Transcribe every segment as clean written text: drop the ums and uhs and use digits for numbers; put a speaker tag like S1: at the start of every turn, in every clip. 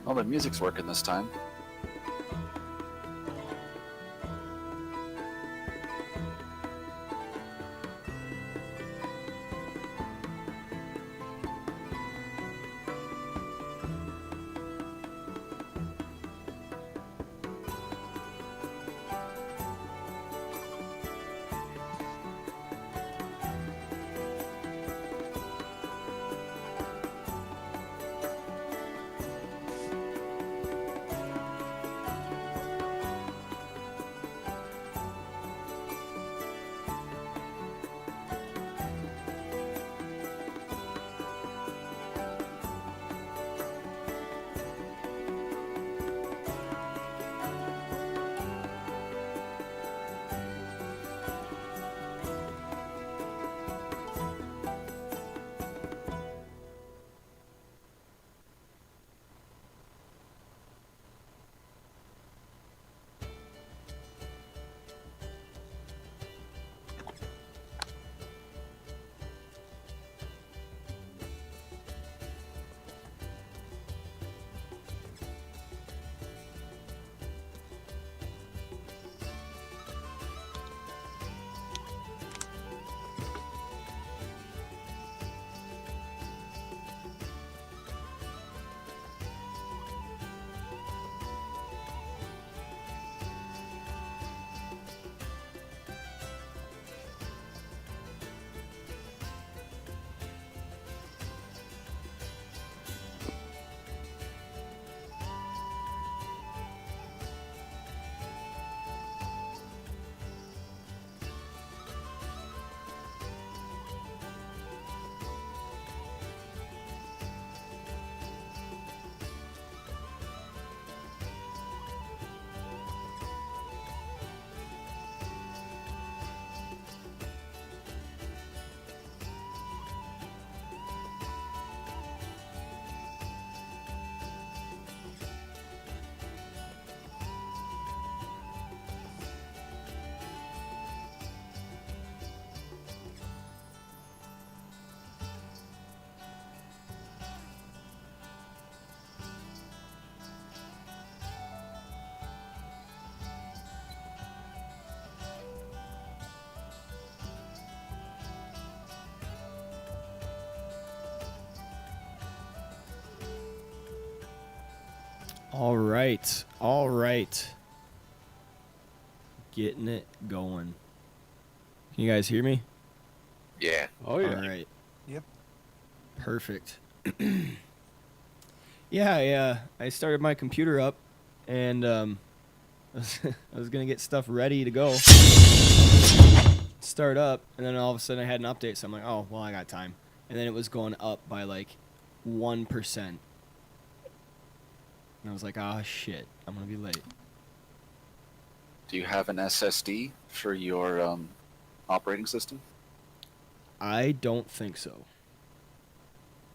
S1: Well, the music's working this time.
S2: All right. Getting it going. Can you guys hear me?
S1: Yeah.
S3: Oh, yeah.
S2: All right.
S3: Yep.
S2: Perfect. Yeah, I started my computer up, and I was going to get stuff ready to go. Start up, and then all of a sudden I had an update, so I'm like, oh, well, I got time. And then it was going up by like 1%. And I was like, ah, shit, I'm going to be late.
S1: Do you have an SSD for your operating system?
S2: I don't think so.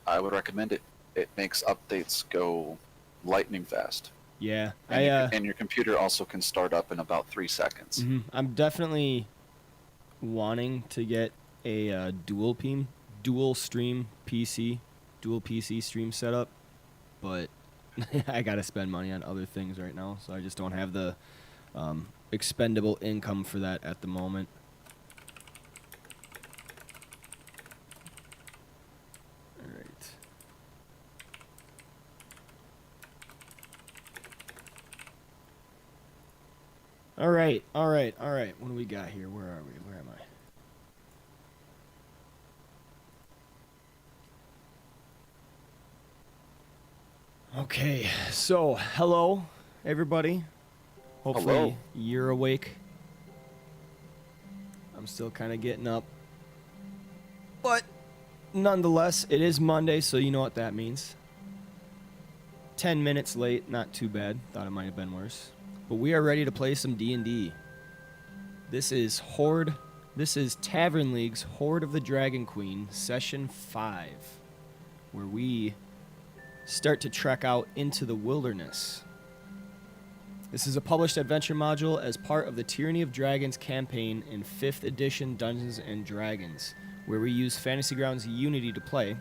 S1: I would recommend it. It makes updates go lightning fast.
S2: Yeah,
S1: And your computer also can start up in about 3 seconds.
S2: I'm definitely wanting to get a dual stream PC stream setup, but I gotta spend money on other things right now, so I just don't have the expendable income for that at the moment. All right. What do we got here? Where are we? Where am I? Okay, so hello, everybody. Hopefully
S1: Hello.
S2: you're awake. I'm still kind of getting up. But nonetheless, it is Monday, so you know what that means. 10 minutes late, not too bad. Thought it might have been worse. But we are ready to play some D&D. This is Hoard. This is Tavern League's Hoard of the Dragon Queen, Session 5, where we start to trek out into the wilderness. This is a published adventure module as part of the Tyranny of Dragons campaign in 5th edition Dungeons & Dragons, where we use Fantasy Grounds Unity to play,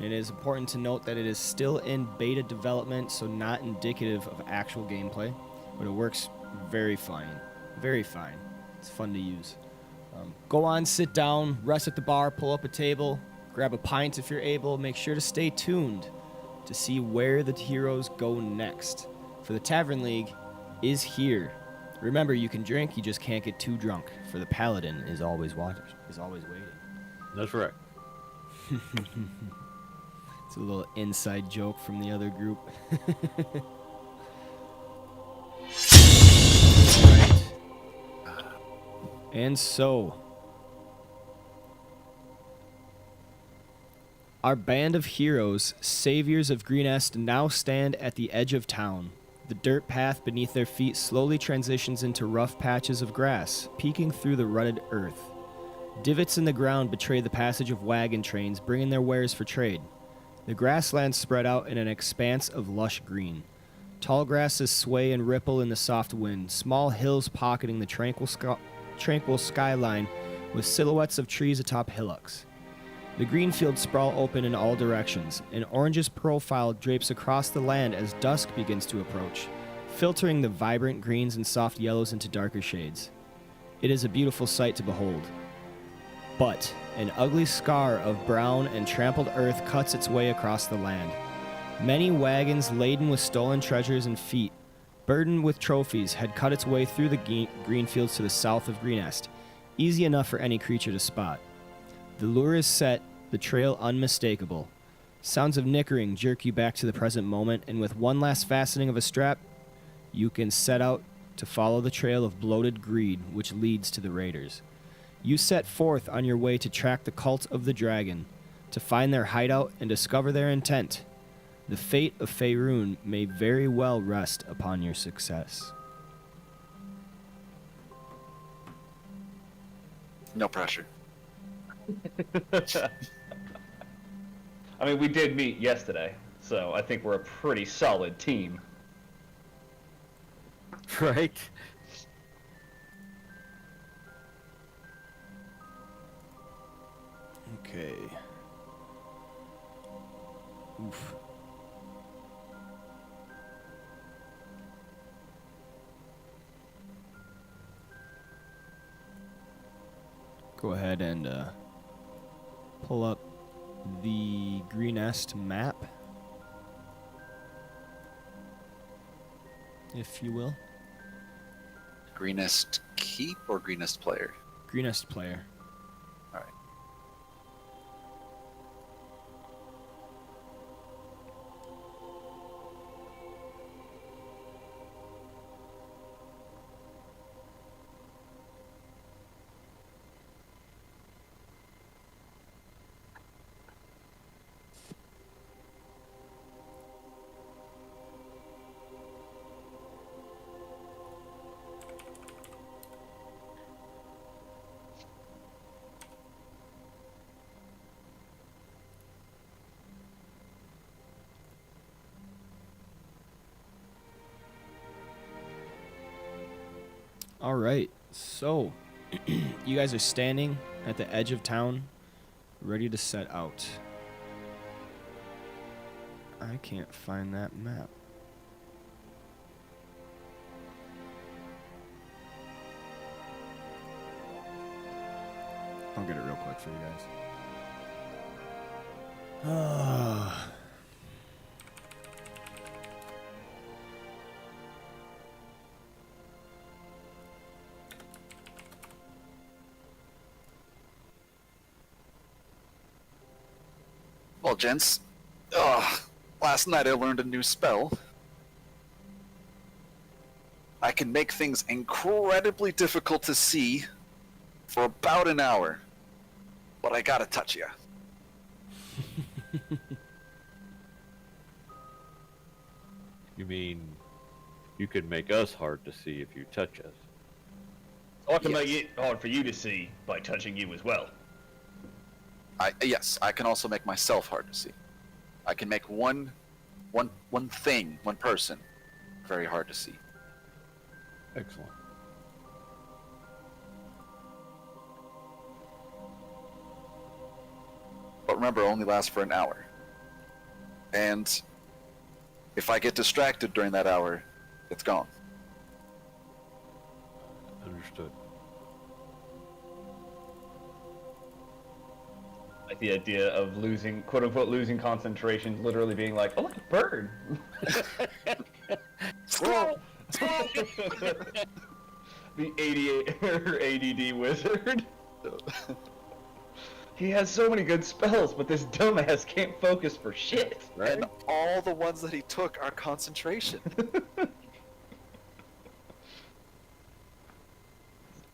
S2: And it is important to note that it is still in beta development, so not indicative of actual gameplay, but it works very fine. Very fine. It's fun to use. Go on, sit down, rest at the bar, pull up a table, grab a pint if you're able. Make sure to stay tuned to see where the heroes go next. For the Tavern League is here. Remember, you can drink, you just can't get too drunk, for the Paladin is always waiting.
S3: That's right.
S2: It's a little inside joke from the other group. Right. And so, our band of heroes, saviors of Greenest, now stand at the edge of town. The dirt path beneath their feet slowly transitions into rough patches of grass, peeking through the rutted earth. Divots in the ground betray the passage of wagon trains, bringing their wares for trade. The grasslands spread out in an expanse of lush green. Tall grasses sway and ripple in the soft wind, small hills pocketing the tranquil skyline with silhouettes of trees atop hillocks. The green fields sprawl open in all directions. An orangish profile drapes across the land as dusk begins to approach, filtering the vibrant greens and soft yellows into darker shades. It is a beautiful sight to behold. But an ugly scar of brown and trampled earth cuts its way across the land. Many wagons laden with stolen treasures and feet, burdened with trophies, had cut its way through the green fields to the south of Greenest, easy enough for any creature to spot. The lure is set, the trail unmistakable. Sounds of nickering jerk you back to the present moment, and with one last fastening of a strap, you can set out to follow the trail of bloated greed which leads to the raiders. You set forth on your way to track the cult of the dragon, to find their hideout and discover their intent. The fate of Faerun may very well rest upon your success.
S1: No pressure.
S4: I mean, we did meet yesterday, so I think we're a pretty solid team.
S3: Right?
S2: Okay. Oof. Go ahead and pull up the Greenest map, if you will.
S1: Greenest keep or greenest player?
S2: Greenest player.
S1: All right.
S2: All right, so you guys are standing at the edge of town, ready to set out. I can't find that map. I'll get it real quick for you guys.
S1: Well, gents, last night I learned a new spell. I can make things incredibly difficult to see for about an hour, but I gotta touch ya.
S3: You mean you can make us hard to see if you touch us?
S4: I can make it hard for you to see by touching you as well.
S1: Yes, I can also make myself hard to see. I can make one person, very hard to see.
S3: Excellent.
S1: But remember, it only lasts for an hour. And if I get distracted during that hour, it's gone.
S3: Understood.
S4: Like the idea of losing, quote unquote, losing concentration, literally being like, oh, look, a bird.
S1: Squirrel!
S4: The 88 or ADD wizard. He has so many good spells, but this dumbass can't focus for shit.
S1: And all the ones that he took are concentration.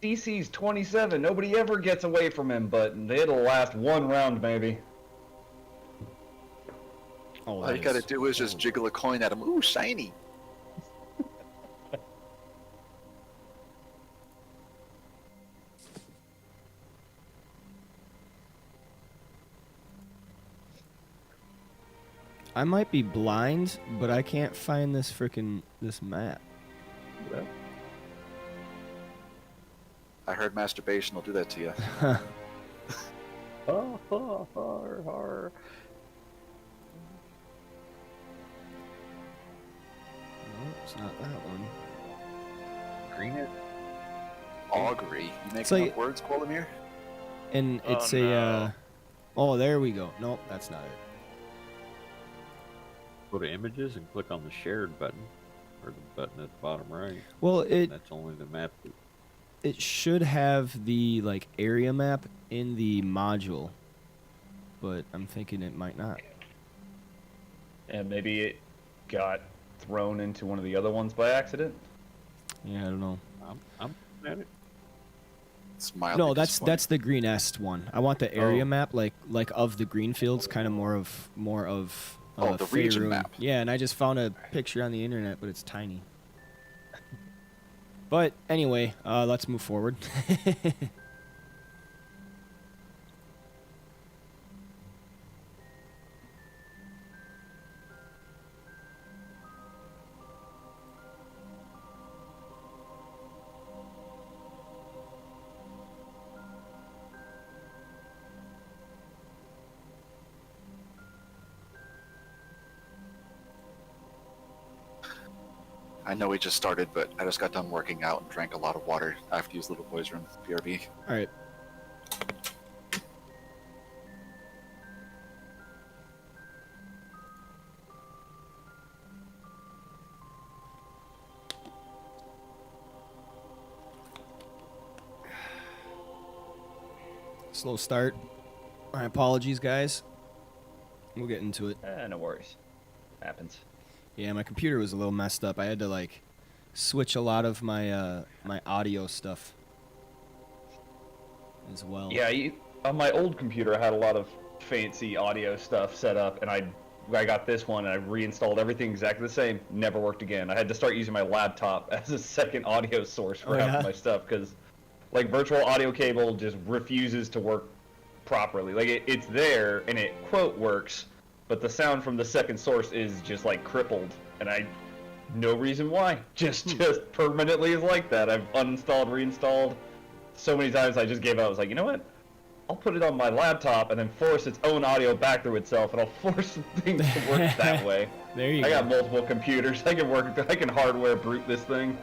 S4: DC's 27. Nobody ever gets away from him, but it'll last one round maybe.
S2: Oh,
S1: All you gotta do is just jiggle a coin at him. Ooh, shiny!
S2: I might be blind, but I can't find this this map.
S3: Well,
S1: I heard masturbation will do that to you.
S3: ha, ha, har, har.
S2: No, it's not that one.
S3: Green it.
S1: Augury. You making
S2: It's like-
S1: up words, Quolamir?
S2: And it's
S3: Oh,
S2: a.
S3: no.
S2: Oh, there we go. Nope, that's not it.
S3: Go to images and click on the shared button, or the button at the bottom right.
S2: Well, it
S3: That's only the map.
S2: it should have the like area map in the module, but I'm thinking it might not.
S4: And maybe it got thrown into one of the other ones by accident.
S2: Yeah, I don't know.
S3: I'm at it.
S1: It's mildly
S2: No, that's
S1: disappointing.
S2: the green est one. I want the area
S3: Oh.
S2: map, like of the green fields, kind of more of
S1: Oh, the region
S2: Faerun.
S1: map.
S2: Yeah, and I just found a picture on the internet, but it's tiny. But anyway, let's move forward.
S1: I know we just started, but I just got done working out and drank a lot of water. I have to use little boy's room, BRB.
S2: All right. Slow start. My apologies, guys. We'll get into it.
S4: No worries. Happens.
S2: Yeah, my computer was a little messed up. I had to like switch a lot of my my audio stuff as well.
S4: Yeah, on my old computer, I had a lot of fancy audio stuff set up, and I got this one, and I reinstalled everything exactly the same. Never worked again. I had to start using my laptop as a second audio source for
S2: Oh,
S4: half
S2: yeah?
S4: of my stuff, because like virtual audio cable just refuses to work properly. Like it's there, and it quote works, but the sound from the second source is just like crippled, and no reason why. Just permanently is like that. I've uninstalled, reinstalled so many times. I just gave up. I was like, you know what? I'll put it on my laptop and then force its own audio back through itself, and I'll force things to work that way.
S2: There you
S4: I
S2: go.
S4: got multiple computers. I can hardware brute this thing.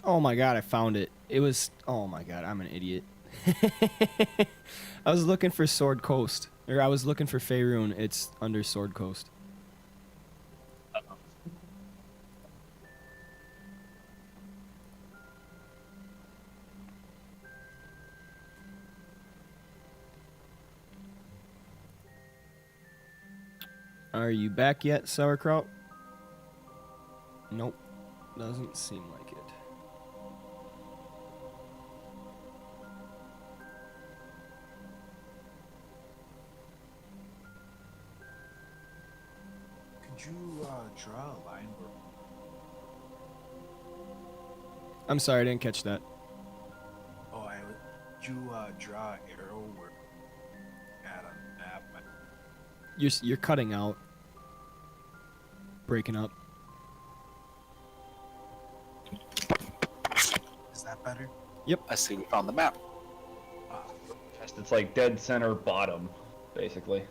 S2: Oh my god, I found it. It was. Oh my god, I'm an idiot. I was looking for Sword Coast. Or I was looking for Faerun. It's under Sword Coast. Are you back yet, Sauerkraut? Nope. Doesn't seem like it.
S5: Could you draw a line where
S2: I'm sorry, I didn't catch that.
S5: Oh, did you draw an arrow where at a map?
S2: You're cutting out, breaking up.
S5: Is that better?
S1: I see we found the map.
S4: It's like dead center bottom, basically.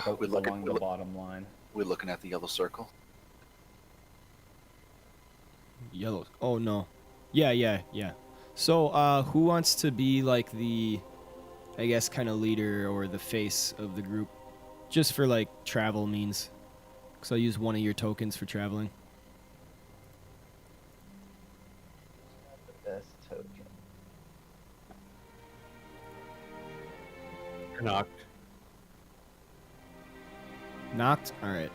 S4: Like
S1: We look
S4: along
S1: at,
S4: the bottom line.
S1: we're looking at the yellow circle.
S2: Yellow. Oh no. Yeah. So, who wants to be like the, I guess, kind of leader or the face of the group, just for like travel means? Because I'll use one of your tokens for traveling.
S4: The best token.
S3: Knokt.
S2: Knokt. All right.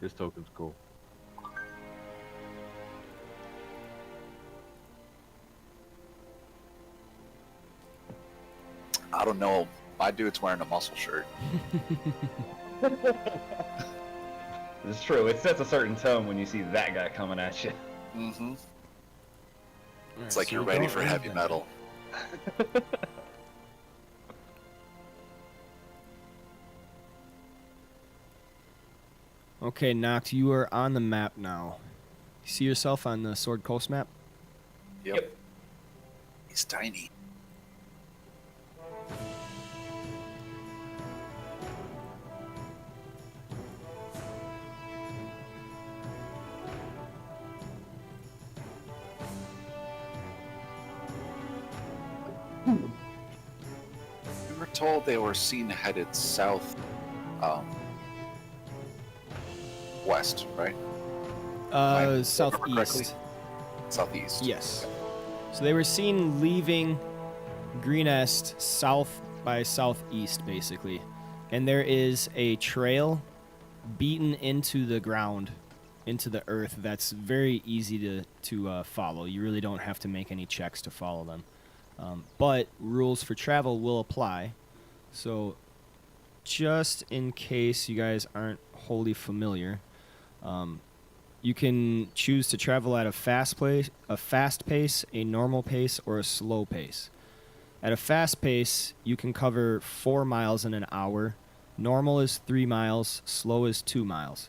S3: His token's cool.
S1: I don't know. My dude's wearing a muscle shirt.
S4: It's true. It sets a certain tone when you see that guy coming at you.
S1: Mm-hmm.
S2: All
S1: It's
S2: right,
S1: like
S2: so
S1: you're
S2: we
S1: ready
S2: don't
S1: for
S2: have
S1: heavy
S2: that.
S1: metal.
S2: Okay, Knokt, you are on the map now. You see yourself on the Sword Coast map?
S1: Yep. He's tiny. We were told they were seen headed south, west, right? I remember
S2: Southeast.
S1: correctly? Southeast.
S2: Yes. So they were seen leaving Greenest south by southeast, basically. And there is a trail beaten into the ground, into the earth, that's very easy to follow. You really don't have to make any checks to follow them. But rules for travel will apply. So just in case you guys aren't wholly familiar, you can choose to travel at a fast pace, a normal pace, or a slow pace. At a fast pace, you can cover 4 miles in an hour. Normal is 3 miles, slow is 2 miles.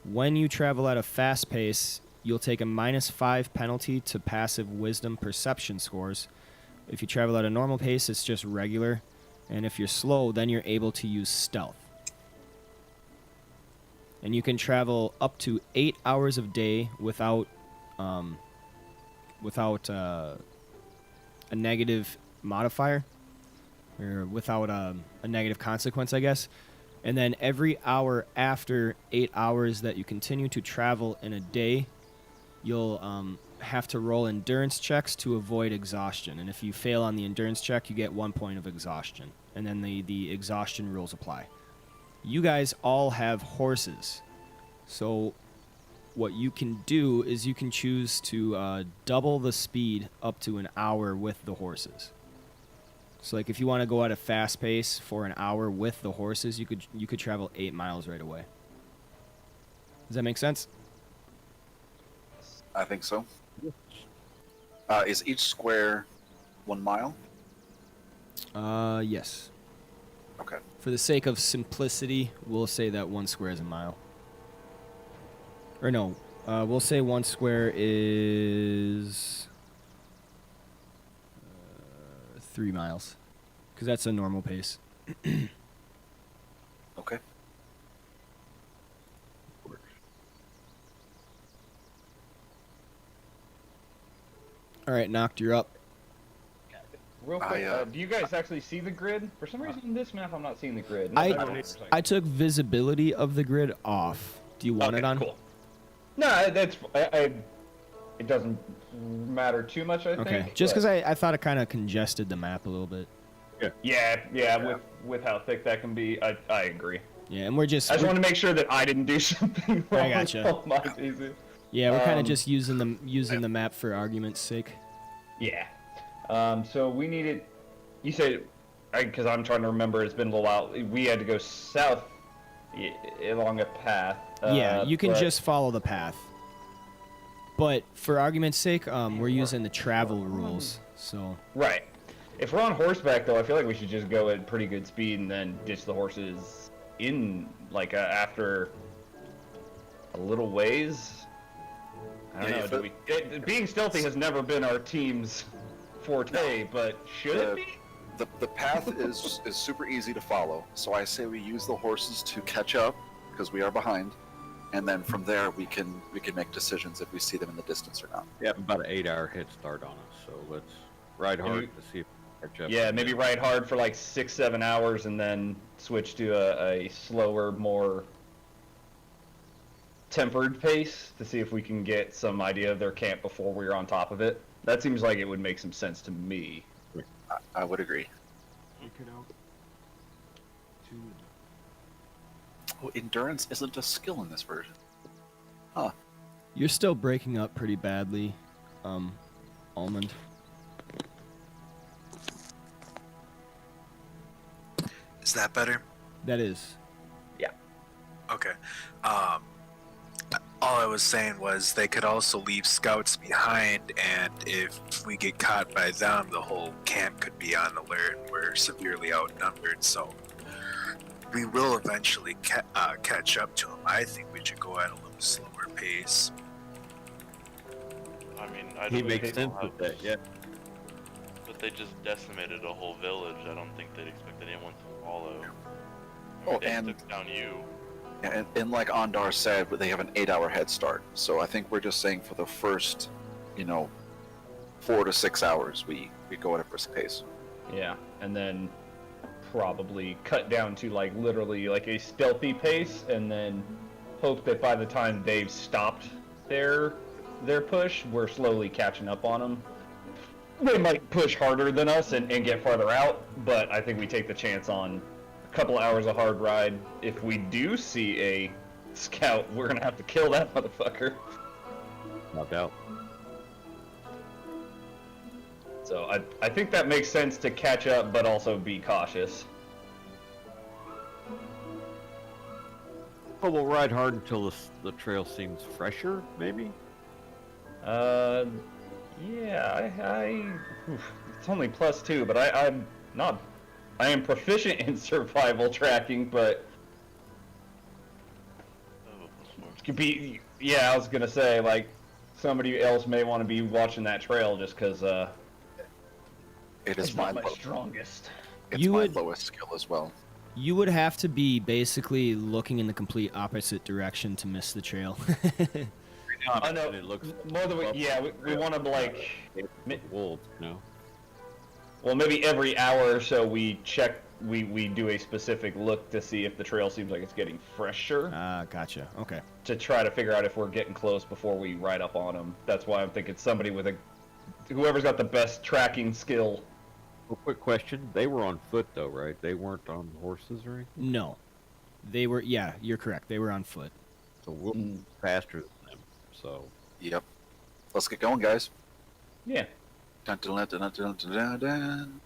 S2: When you travel at a fast pace, you'll take a -5 penalty to passive wisdom perception scores. If you travel at a normal pace, it's just regular. And if you're slow, then you're able to use stealth. And you can travel up to 8 hours of day without a negative modifier, or without a negative consequence, I guess. And then every hour after 8 hours that you continue to travel in a day, you'll have to roll endurance checks to avoid exhaustion. And if you fail on the endurance check, you get 1 point of exhaustion. And then the exhaustion rules apply. You guys all have horses. So what you can do is you can choose to double the speed up to an hour with the horses. So like if you want to go at a fast pace for an hour with the horses, you could travel 8 miles right away. Does that make sense?
S1: I think so. Is each square 1 mile?
S2: Yes.
S1: Okay.
S2: For the sake of simplicity, we'll say that 1 square is a mile. Or no, we'll say 1 square is 3 miles, because that's a normal pace.
S1: Okay.
S2: All right, Knokt, you're up.
S4: Real quick,
S1: I,
S4: do you guys actually see the grid? For some reason, in this map, I'm not seeing the grid.
S2: I took visibility of the grid off. Do you want it on?
S4: Cool. No, that's it doesn't matter too much, I think.
S2: Okay, just
S4: but-
S2: because I thought it kind of congested the map a little bit.
S4: Yeah, with how thick that can be, I agree.
S2: Yeah, and we're just...
S4: I just want to make sure that I didn't do something wrong.
S2: I gotcha.
S4: on my PC.
S2: Yeah, we're kind of just using the map for argument's sake.
S4: Yeah. So we needed. You said, because I'm trying to remember, it's been a little while. We had to go south along a path.
S2: Yeah, you can
S4: but-
S2: just follow the path. But for argument's sake, we're using the travel rules. So
S4: Right. If we're on horseback, though, I feel like we should just go at pretty good speed and then ditch the horses in, like, after a little ways. I don't know. Being stealthy has never been our team's forte, but should it be?
S1: The path is super easy to follow, so I say we use the horses to catch up because we are behind, and then from there we can make decisions if we see them in the distance or not.
S3: We have about an 8-hour head start on us, so let's ride hard to see if we catch up.
S4: Yeah, maybe ride hard for like 6-7 hours and then switch to a slower, more tempered pace to see if we can get some idea of their camp before we're on top of it. That seems like it would make some sense to me.
S1: I would agree.
S5: Check it out. Two.
S1: Oh, endurance isn't a skill in this version.
S2: you're still breaking up pretty badly, Almond.
S6: Is that better?
S2: That is.
S6: Okay. All I was saying was they could also leave scouts behind, and if we get caught by them, the whole camp could be on alert. We're severely outnumbered, so we will eventually catch up to them. I think we should go at a little slower pace.
S7: I mean, I
S3: He
S7: don't
S3: makes
S7: think
S3: sense
S7: they'll
S3: with
S7: have-
S3: that, yeah.
S7: But they just decimated a whole village. I don't think they'd expect anyone to follow. I mean,
S1: Oh,
S7: they
S1: and-
S7: took down you.
S1: And like Ondar said, they have an 8-hour head start. So I think we're just saying for the first, 4 to 6 hours, we go at a brisk pace.
S4: Yeah, and then probably cut down to like literally like a stealthy pace, and then hope that by the time they've stopped their push, we're slowly catching up on them. They might push harder than us and get farther out, but I think we take the chance on a couple hours of hard ride. If we do see a scout, we're gonna have to kill that motherfucker.
S3: No doubt.
S4: So I think that makes sense to catch up, but also be cautious.
S3: But we'll ride hard until the trail seems fresher, maybe?
S4: Yeah, it's only +2, but I'm not. I am proficient in survival tracking, but
S7: Oh, +4.
S4: could be. Yeah, I was gonna say like somebody else may want to be watching that trail just because
S1: It
S4: it's
S1: is my,
S4: not my strongest.
S1: it's
S2: You
S1: my
S2: would-
S1: lowest skill as well.
S2: You would have to be basically looking in the complete opposite direction to miss the trail.
S4: I know.
S3: And it looks
S4: More than we want to like.
S3: wolves, you know?
S4: Well, maybe every hour or so we check. We do a specific look to see if the trail seems like it's getting fresher.
S2: Ah, gotcha. Okay.
S4: To try to figure out if we're getting close before we ride up on them. That's why I'm thinking somebody with whoever's got the best tracking skill.
S3: Well, quick question. They were on foot, though, right? They weren't on horses or anything?
S2: No. They were, yeah, you're correct. They were on foot.
S3: So we'll be faster than them. So
S1: Yep. Let's get going, guys.
S4: Yeah.
S1: Dun, dun, dun, dun, dun, dun, dun, dun.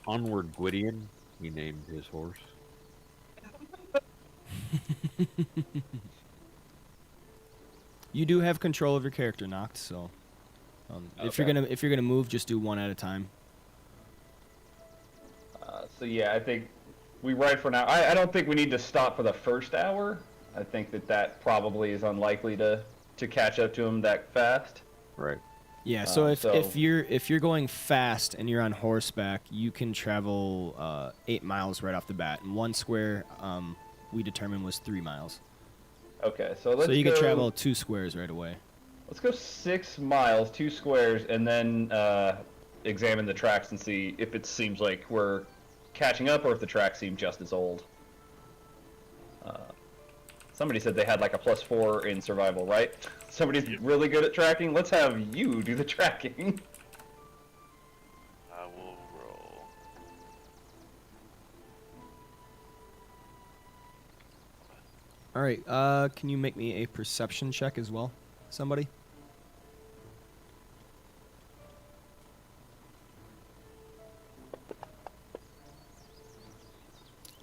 S3: Onward Gwydion, he named his horse.
S2: You do have control of your character, Knokt. So, if you're gonna move, just do one at a time.
S4: So yeah, I think we ride for now. I don't think we need to stop for the first hour. I think that probably is unlikely to catch up to them that fast.
S3: Right.
S2: Yeah. So if
S4: so-
S2: if you're going fast and you're on horseback, you can travel 8 miles right off the bat. And one square we determined was 3 miles.
S4: Okay, so let's
S2: So you
S4: go,
S2: could travel 2 squares right away.
S4: Let's go 6 miles, 2 squares, and then examine the tracks and see if it seems like we're catching up or if the tracks seem just as old. Somebody said they had like a +4 in survival, right? Somebody's really good at tracking. Let's have you do the tracking.
S7: I will roll.
S2: All right. Can you make me a perception check as well, somebody?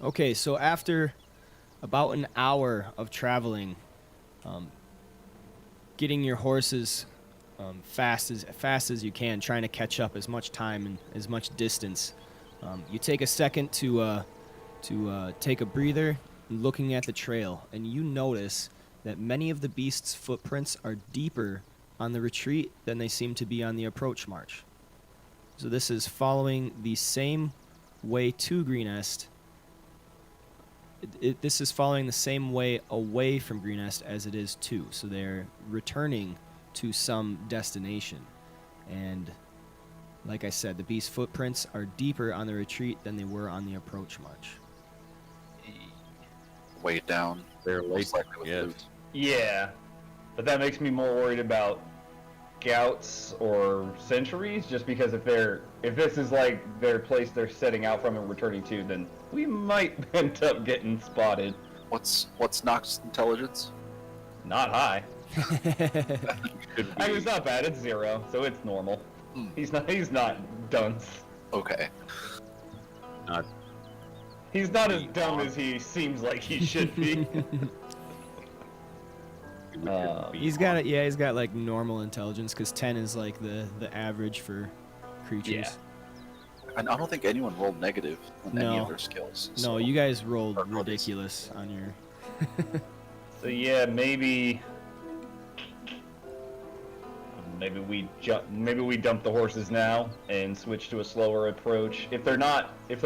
S2: Okay, so after about an hour of traveling, getting your horses fast as you can, trying to catch up as much time and as much distance. You take a second to take a breather, looking at the trail, and you notice that many of the beast's footprints are deeper on the retreat than they seem to be on the approach march. So this is following the same way to Greenest. This is following the same way away from Greenest as it is to. So they're returning to some destination. And like I said, the beast's footprints are deeper on the retreat than they were on the approach march.
S1: Way down.
S3: They're late.
S1: Most likely with
S3: Yes.
S1: loot.
S4: Yeah, but that makes me more worried about scouts or sentries, just because if this is like their place they're setting out from and returning to, then we might end up getting spotted.
S1: What's Knokt's intelligence?
S4: Not high.
S3: Could
S4: I mean,
S3: be.
S4: it's not bad. It's 0, so it's normal.
S1: Hmm.
S4: He's not dunce.
S1: Okay.
S3: Not
S4: He's not as dumb as he seems like he should be.
S2: He's got it. Yeah, he's got like normal intelligence because 10 is like the average for creatures.
S4: Yeah.
S1: And I don't think anyone rolled negative on any
S2: No.
S1: of their skills.
S2: No,
S1: so-
S2: you guys rolled
S1: Or notice.
S2: ridiculous on your.
S4: So yeah, maybe we dump the horses now and switch to a slower approach. If they're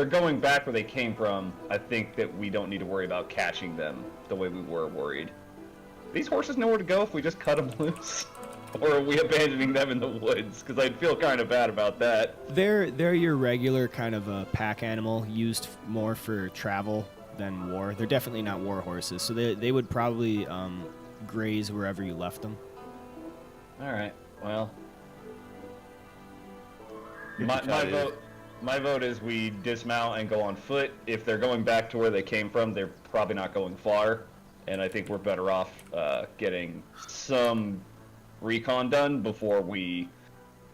S4: going back where they came from, I think that we don't need to worry about catching them the way we were worried. These horses know where to go if we just cut them loose, or are we abandoning them in the woods? Because I'd feel kind of bad about that.
S2: They're your regular kind of a pack animal used more for travel than war. They're definitely not war horses, so they would probably graze wherever you left them.
S4: All right. Well,
S3: Your
S4: my
S3: cut is-
S4: vote. My vote is we dismount and go on foot. If they're going back to where they came from, they're probably not going far, and I think we're better off getting some recon done before we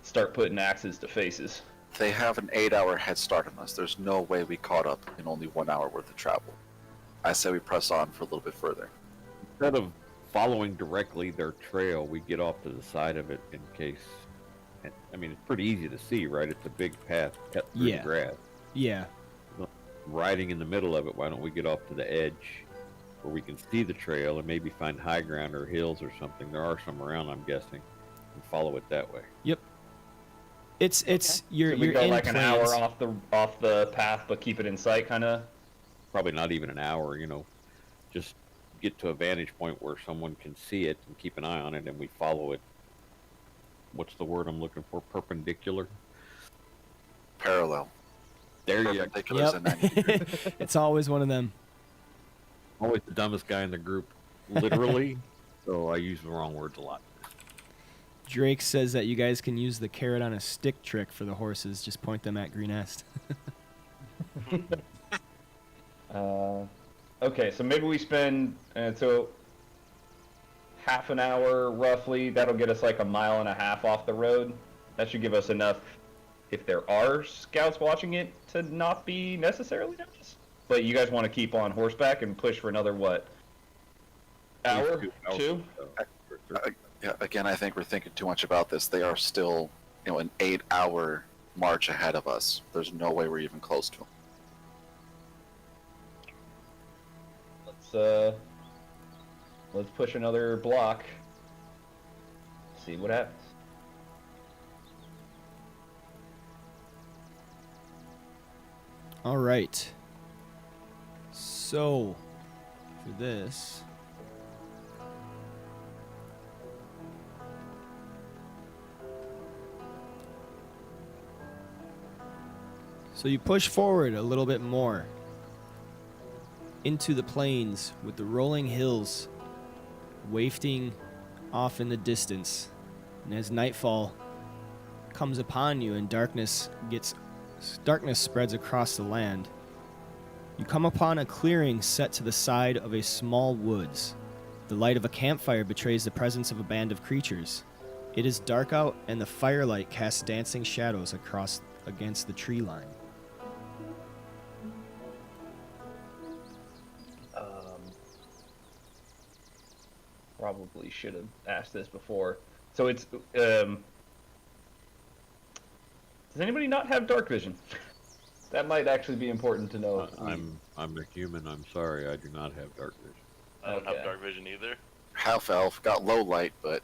S4: start putting axes to faces.
S1: They have an 8-hour head start on us. There's no way we caught up in only 1 hour worth of travel. I say we press on for a little bit further.
S3: Instead of following directly their trail, we get off to the side of it in case. I mean, it's pretty easy to see, right? It's a big path cut through
S2: Yeah.
S3: the grass.
S2: Yeah.
S3: Riding in the middle of it, why don't we get off to the edge where we can see the trail and maybe find high ground or hills or something? There are some around, I'm guessing, and follow it that way.
S2: Yep. It's you're
S4: Should we
S2: you're
S4: go
S2: in
S4: like an
S2: plains.
S4: hour off the path, but keep it in sight, kind of?
S3: Probably not even an hour, just get to a vantage point where someone can see it and keep an eye on it, and we follow it. What's the word I'm looking for? Perpendicular?
S1: Parallel.
S3: There you go.
S1: Perpendicular is a 90 degree.
S2: It's always one of them.
S3: Always the dumbest guy in the group, literally. So I use the wrong words a lot.
S2: Drake says that you guys can use the carrot on a stick trick for the horses. Just point them at Greenest.
S4: Okay, so maybe we spend half an hour roughly. That'll get us like a mile and a half off the road. That should give us enough, if there are scouts watching it, to not be necessarily noticed. But you guys want to keep on horseback and push for another what? Hour? 2?
S1: Yeah, again, I think we're thinking too much about this. They are still, an 8-hour march ahead of us. There's no way we're even close to them.
S4: Let's push another block. See what happens.
S2: All right. So, for this, so you push forward a little bit more into the plains with the rolling hills wafting off in the distance. And as nightfall comes upon you and darkness spreads across the land, you come upon a clearing set to the side of a small woods. The light of a campfire betrays the presence of a band of creatures. It is dark out, and the firelight casts dancing shadows against the tree line.
S4: probably should have asked this before. So it's does anybody not have dark vision? That might actually be important to know.
S3: I'm a human. I'm sorry. I do not have dark vision.
S7: I don't have
S4: Okay.
S7: dark vision either.
S1: Half elf, got low light, but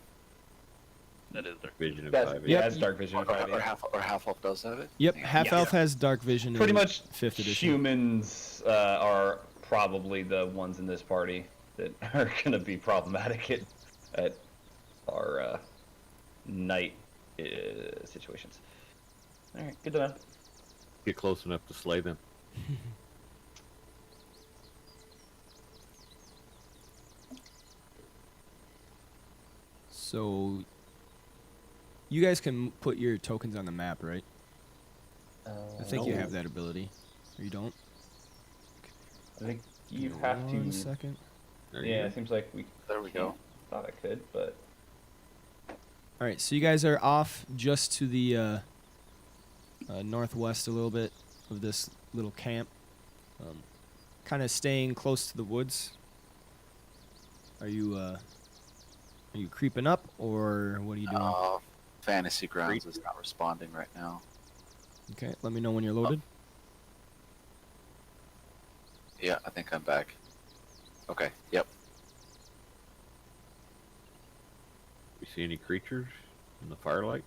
S7: That is dark.
S3: Vision in
S4: That's,
S3: 5e.
S4: yeah,
S2: Yep.
S4: that's dark vision.
S1: or,
S4: in 5e.
S1: half elf does have it.
S2: Yep,
S1: Dang.
S2: half elf has dark vision.
S4: Pretty
S2: in
S4: much
S2: 5th edition.
S4: humans are probably the ones in this party that are going to be problematic at our night situations. All right, good to know.
S3: Get close enough to slay them.
S2: So, you guys can put your tokens on the map, right? I think you
S3: No.
S2: have that ability. Or you don't?
S4: I think you
S2: Give me
S4: have
S2: one
S4: to.
S2: second.
S3: There you
S4: Yeah,
S3: go.
S4: it seems like we
S1: There we go.
S4: thought I could, but
S2: All right, so you guys are off just to the northwest a little bit of this little camp, kind of staying close to the woods. Are you creeping up, or what are you doing?
S1: Fantasy Grounds is not responding right now.
S2: Okay, let me know when you're loaded.
S1: Yeah, I think I'm back. Okay, yep.
S3: You see any creatures in the firelight?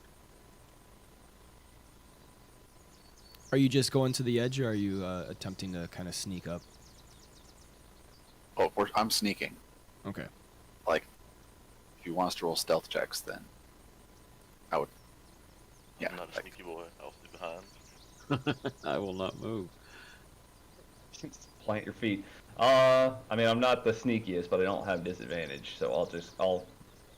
S2: Are you just going to the edge, or are you attempting to kind of sneak up?
S1: Oh, I'm sneaking.
S2: Okay.
S1: Like, if you want us to roll stealth checks, then I would. Yeah.
S7: I'm not a
S1: like-
S7: sneaky boy. I'll stay behind.
S3: I will not move.
S4: plant your feet. I mean, I'm not the sneakiest, but I don't have disadvantage, so I'll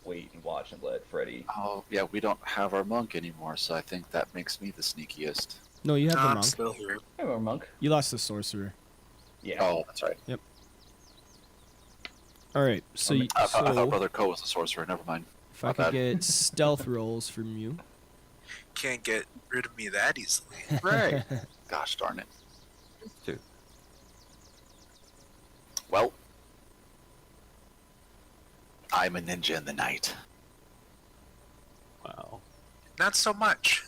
S4: wait and watch and let Freddy.
S1: Oh, yeah, we don't have our monk anymore, so I think that makes me the sneakiest.
S2: No, you have the
S6: I'm
S2: monk.
S6: still here.
S4: Hey, we're a monk.
S2: You lost the sorcerer.
S4: Yeah.
S1: Oh, that's right.
S2: All right, so
S1: I thought
S2: so
S1: Brother Co was a sorcerer. Never mind.
S2: if I
S1: my
S2: could
S1: bad.
S2: get stealth rolls from you.
S6: Can't get rid of me that easily.
S1: Right. Gosh darn it.
S3: Two.
S1: Well, I'm a ninja in the night.
S3: Wow.
S6: Not so much.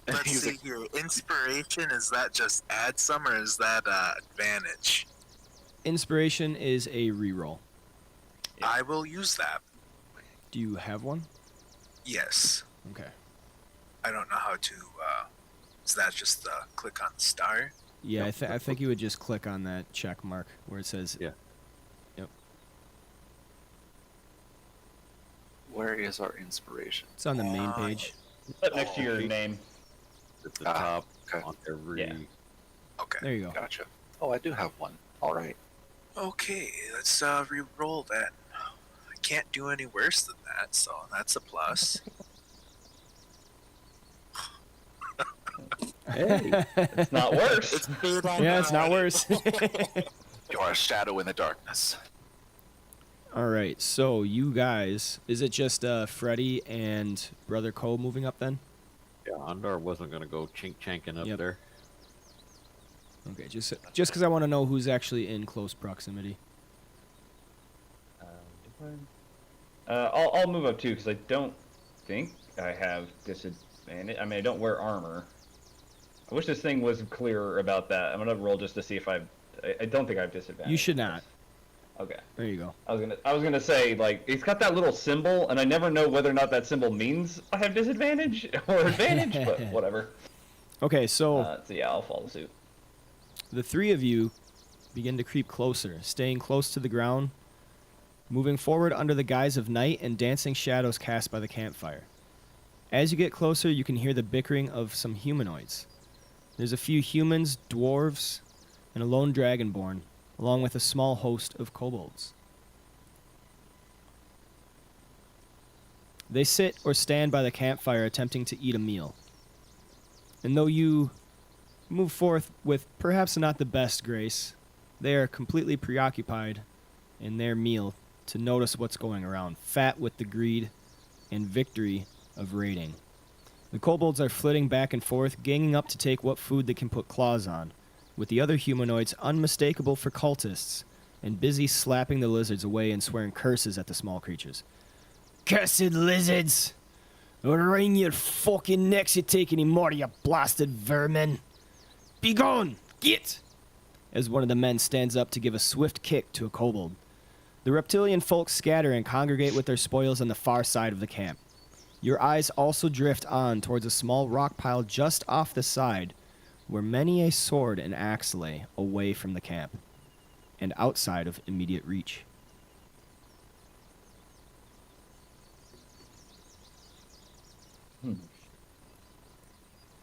S6: Let's
S1: He's
S6: see here. Inspiration, is that just add some or is that advantage?
S2: Inspiration is a reroll.
S6: I will use that.
S2: Do you have one?
S6: Yes.
S2: Okay.
S6: I don't know how to. Is that just click on the star?
S2: Yeah, I think you would just click on that check mark where it says.
S3: Yeah.
S2: Yep.
S1: Where is our inspiration?
S2: It's on the main page.
S4: Up next to your
S1: okay.
S4: name.
S3: At the
S1: Ah,
S3: top
S1: okay.
S3: on every.
S4: Yeah.
S6: Okay.
S2: There you go.
S1: Gotcha. Oh, I do have one. All right.
S6: Okay, let's re-roll that. I can't do any worse than that, so that's a plus.
S3: Hey.
S4: It's not worse.
S6: It's paid on
S2: Yeah, it's not worse.
S1: You are a shadow in the darkness.
S2: All right, so you guys, is it just Freddy and Brother Cole moving up then?
S3: Yeah, Andar wasn't gonna go chink-chanking up
S2: Yep.
S3: there.
S2: Okay, just because I want to know who's actually in close proximity.
S4: I'll move up too because I don't think I have disadvantage. I mean, I don't wear armor. I wish this thing was clearer about that. I'm gonna roll just to see if I don't think I have disadvantage.
S2: You should not.
S4: Okay.
S2: There you go.
S4: I was gonna say, like, it's got that little symbol, and I never know whether or not that symbol means I have disadvantage or advantage, but whatever.
S2: Okay, so
S4: So yeah, I'll follow suit.
S2: the three of you begin to creep closer, staying close to the ground, moving forward under the guise of night and dancing shadows cast by the campfire. As you get closer, you can hear the bickering of some humanoids. There's a few humans, dwarves, and a lone dragonborn, along with a small host of kobolds. They sit or stand by the campfire attempting to eat a meal. And though you move forth with perhaps not the best grace, they are completely preoccupied in their meal to notice what's going around, fat with the greed and victory of raiding. The kobolds are flitting back and forth, ganging up to take what food they can put claws on, with the other humanoids unmistakable for cultists and busy slapping the lizards away and swearing curses at the small creatures. Cursed lizards! I'll wring your fucking necks you take any more, you blasted vermin! Be gone! Get! As one of the men stands up to give a swift kick to a kobold. The reptilian folk scatter and congregate with their spoils on the far side of the camp. Your eyes also drift on towards a small rock pile just off the side, where many a sword and axe lay away from the camp, and outside of immediate reach.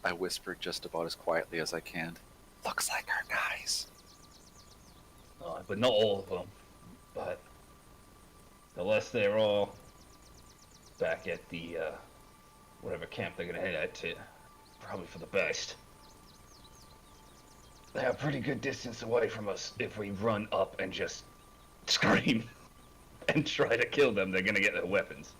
S1: I whisper just about as quietly as I can. Looks like our guys.
S4: But not all of them. But unless they're all back at the whatever camp they're gonna head out to, probably for the best. They're a pretty good distance away from us. If we run up and just scream and try to kill them, they're gonna get their weapons.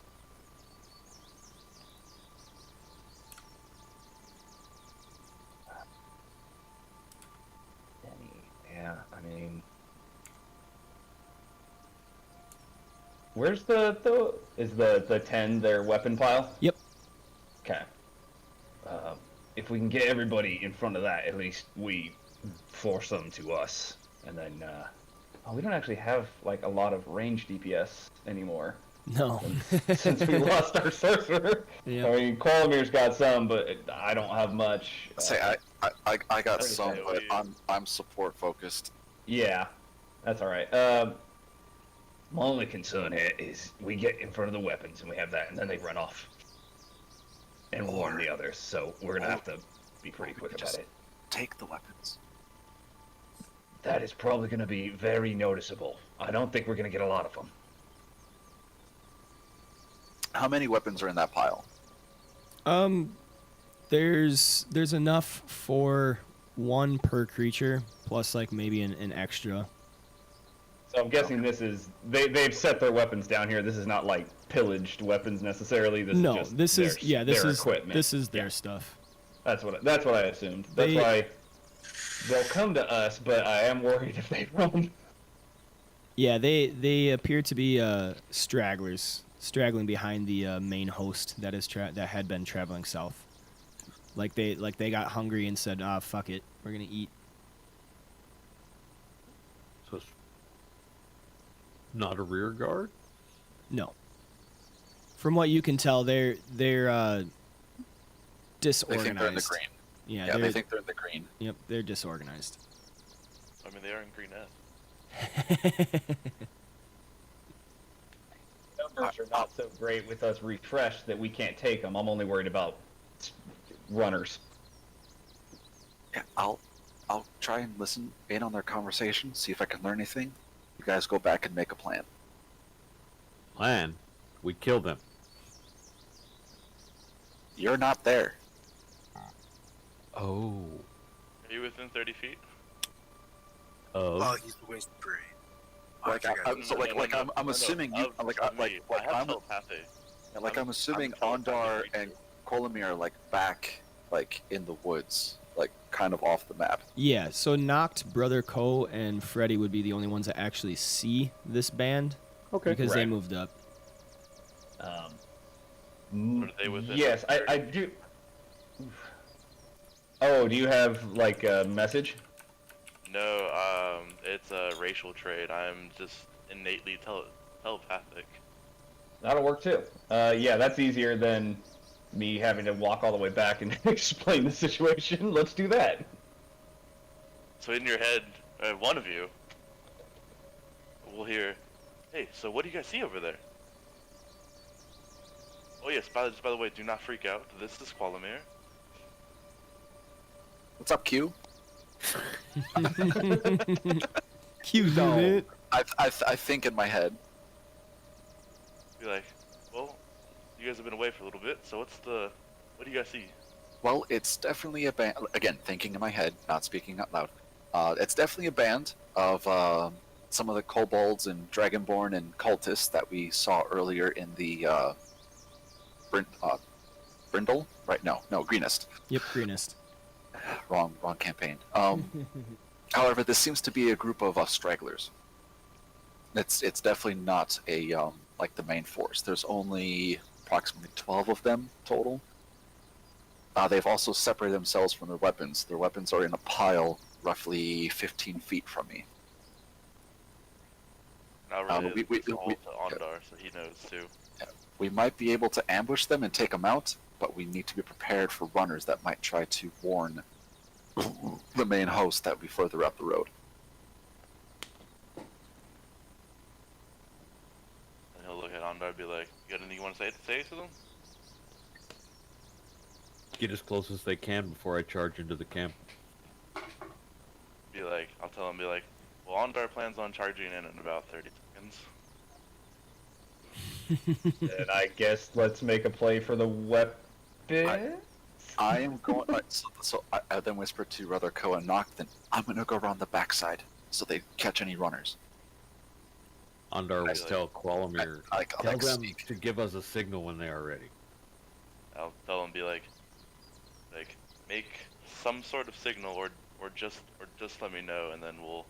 S4: Yeah, I mean, where's is the 10 their weapon pile?
S2: Yep.
S4: Okay. If we can get everybody in front of that, at least we force them to us, and then we don't actually have like a lot of range DPS anymore.
S2: No.
S4: Since we lost our sorcerer.
S2: Yep.
S4: I mean, Quolamir got some, but I don't have much.
S1: I got some,
S7: say,
S1: but I'm support focused.
S4: Yeah, that's all right. My only concern here is we get in front of the weapons and we have that, and then they run off and warn the others. So we're gonna have to be pretty quick about it.
S1: Take the weapons.
S4: That is probably gonna be very noticeable. I don't think we're gonna get a lot of them.
S1: How many weapons are in that pile?
S2: There's enough for one per creature, plus like maybe an extra.
S4: So I'm guessing this is they've set their weapons down here. This is not like pillaged weapons necessarily. This
S2: No,
S4: is just
S2: this is
S4: their,
S2: this
S4: their
S2: is
S4: equipment.
S2: this is their stuff.
S4: That's what I assumed. That's why they'll come to us, but I am worried if they run.
S2: Yeah, they appear to be stragglers, straggling behind the main host that that had been traveling south. Like they got hungry and said, "Ah, fuck it, we're gonna eat."
S3: So it's not a rear guard?
S2: No. From what you can tell, they're
S1: They
S2: disorganized.
S1: think they're in the green.
S2: Yeah,
S1: They think they're in the green.
S2: Yep, they're disorganized.
S7: I mean, they are in Green Ed.
S4: Numbers are not so great with us refreshed that we can't take them. I'm only worried about runners.
S1: Yeah, I'll try and listen in on their conversation, see if I can learn anything. You guys go back and make a plan.
S3: Plan? We killed them.
S1: You're not there.
S3: Oh.
S7: Are you within 30 feet?
S3: Oh.
S6: Well, he's the waste brain.
S1: Like, I'm assuming you I'm assuming Ondar and Quolamir are like back like in the woods, like kind of off the map.
S2: Yeah, so Knokt, Brother Ko, and Freddy would be the only ones that actually see this band.
S3: Okay.
S2: Because they
S4: Right.
S2: moved up.
S7: Are they within?
S4: Yes, I do. Oh, do you have like a message?
S7: No, it's a racial trait. I'm just innately telepathic.
S4: That'll work too. Yeah, that's easier than me having to walk all the way back and explain the situation. Let's do that.
S7: So in your head, one of you will hear, "Hey, so what do you guys see over there?" Oh yes, by the way, do not freak out. This is Quolamir.
S1: What's up, Q?
S2: Cute,
S1: No.
S2: dude.
S1: I think in my head.
S7: Be like, well, you guys have been away for a little bit, so what do you guys see?
S1: Well, it's definitely a band. Again, thinking in my head, not speaking out loud. It's definitely a band of some of the kobolds and dragonborn and cultists that we saw earlier in the Brindle, right? No, Greenest.
S2: Yep, greenest.
S1: wrong campaign. However, this seems to be a group of stragglers. It's definitely not a like the main force. There's only approximately 12 of them total. They've also separated themselves from their weapons. Their weapons are in a pile roughly 15 feet from me.
S7: Not really. It's all to Ondar, so he knows too.
S1: We might be able to ambush them and take them out, but we need to be prepared for runners that might try to warn the main host that will be further up the road.
S7: And he'll look at Ondar and be like, "You got anything you want to say to them?"
S3: Get as close as they can before I charge into the camp.
S7: Be like, I'll tell him, be like, "Well, Ondar plans on charging in about 30 seconds."
S4: And I guess let's make a play for the weapon.
S1: I am going. So I then whispered to Brother Ko and Knokt, then I'm going to go around the backside so they catch any runners.
S3: Ondar will
S7: Actually,
S3: tell Quolamir,
S1: I
S3: tell them
S1: sneak.
S3: to give us a signal when they are ready.
S7: I'll tell him, be like, make some sort of signal, or just let me know, and then we'll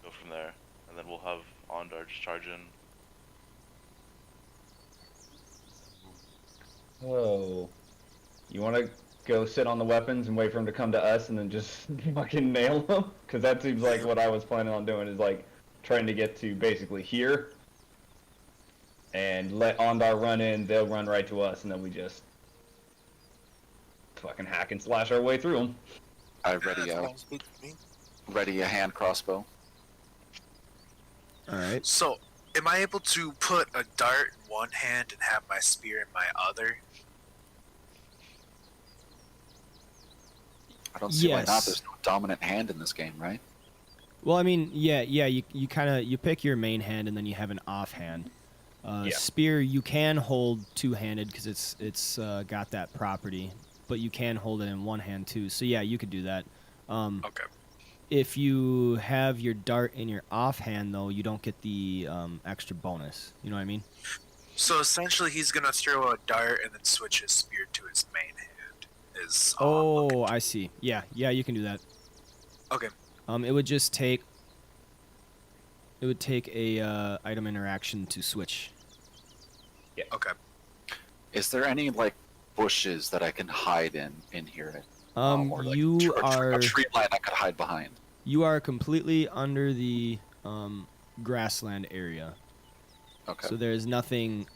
S7: go from there, and then we'll have Ondar just charge in.
S4: Oh, you want to go sit on the weapons and wait for him to come to us and then just fucking nail them? Because that seems like what I was planning on doing, is like trying to get to basically here and let Ondar run in, they'll run right to us, and then we just fucking hack and slash our way through them.
S1: I ready a hand crossbow.
S2: All right.
S6: So, am I able to put a dart in one hand and have my spear in my other?
S1: I don't see why not.
S2: Yes.
S1: There's no dominant hand in this game, right?
S2: Well, I mean, yeah. You kind of you pick your main hand and then you have an offhand.
S4: Yeah.
S2: Spear you can hold two-handed because it's got that property, but you can hold it in one hand too. So yeah, you could do that.
S6: Okay.
S2: If you have your dart in your offhand, though, you don't get the extra bonus. You know what I mean?
S6: So essentially, he's gonna throw a dart and then switch his spear to his main hand.
S2: Oh, I see. Yeah, you can do that.
S6: Okay.
S2: It would just take. It would take a item interaction to switch.
S4: Yeah.
S6: Okay.
S1: Is there any like bushes that I can hide in here? Or, like,
S2: You are
S1: a tree line I could hide behind.
S2: you are completely under the grassland area.
S1: Okay.
S2: So there's nothing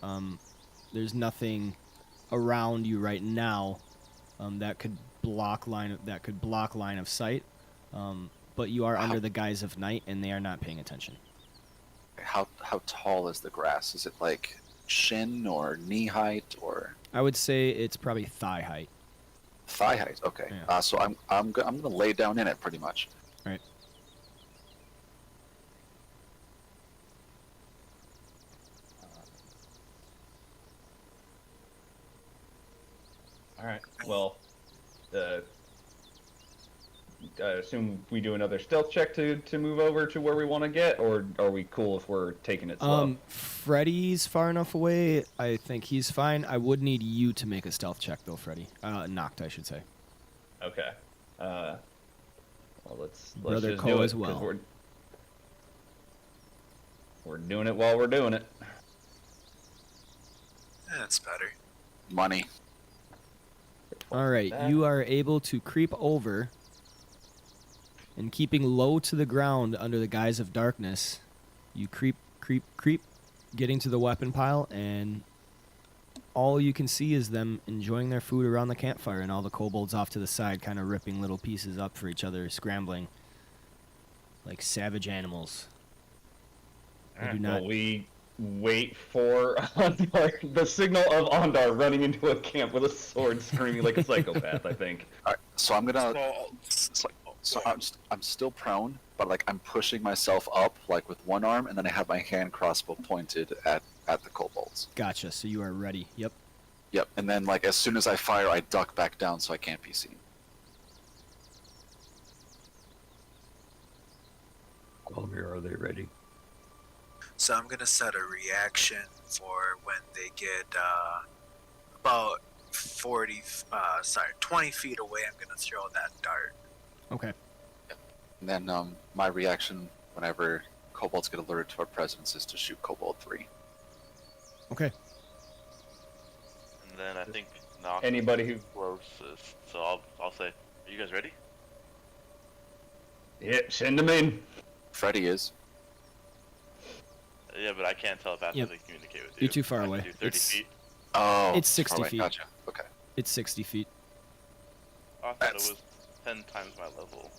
S2: around you right now that could block line of sight. But you are under the guise of night, and they are not paying attention.
S1: How tall is the grass? Is it like shin or knee height or
S2: I would say it's probably thigh height.
S1: thigh height? Okay.
S2: Yeah.
S1: So I'm gonna lay down in it pretty much.
S2: Right.
S4: All right. Well, I assume we do another stealth check to move over to where we want to get, or are we cool if we're taking it slow?
S2: Freddy's far enough away. I think he's fine. I would need you to make a stealth check though, Freddy. Knokt, I should say.
S4: Okay. Well, let's
S2: Brother
S4: just
S2: Ko
S4: do it,
S2: as
S4: 'cause
S2: well.
S4: We're doing it while we're doing it.
S6: That's better.
S1: Money.
S2: All right,
S4: That.
S2: you are able to creep over, and keeping low to the ground under the guise of darkness, you creep, getting to the weapon pile, and all you can see is them enjoying their food around the campfire, and all the kobolds off to the side, kind of ripping little pieces up for each other, scrambling like savage animals. I do not.
S4: Well, we wait for the signal of Ondar running into a camp with a sword, screaming like a psychopath. I think.
S1: All right. So I'm gonna.
S6: So,
S1: So I'm still prone, but like I'm pushing myself up like with one arm, and then I have my hand crossbow pointed at the kobolds.
S2: Gotcha. So you are ready. Yep.
S1: Yep. And then like as soon as I fire, I duck back down so I can't be seen.
S3: Quolamir, are they ready?
S6: so I'm gonna set a reaction for when they get about 20 feet away. I'm gonna throw that dart.
S2: Okay.
S1: And then my reaction whenever kobolds get alerted to our presence is to shoot kobold 3.
S2: Okay.
S7: And then I think Knokt
S4: Anybody who
S7: closest. So I'll say, are you guys ready?
S4: Yep, send them in.
S1: Freddy is.
S7: Yeah, but I can't telepathically communicate with you.
S2: You're too far
S7: I can
S2: away.
S7: do 30
S2: It's-
S7: feet.
S1: Oh,
S2: It's 60
S1: far away.
S2: feet.
S1: Gotcha. Okay.
S2: It's 60 feet.
S7: Oh, I thought
S1: That's-
S7: it was 10 times my level.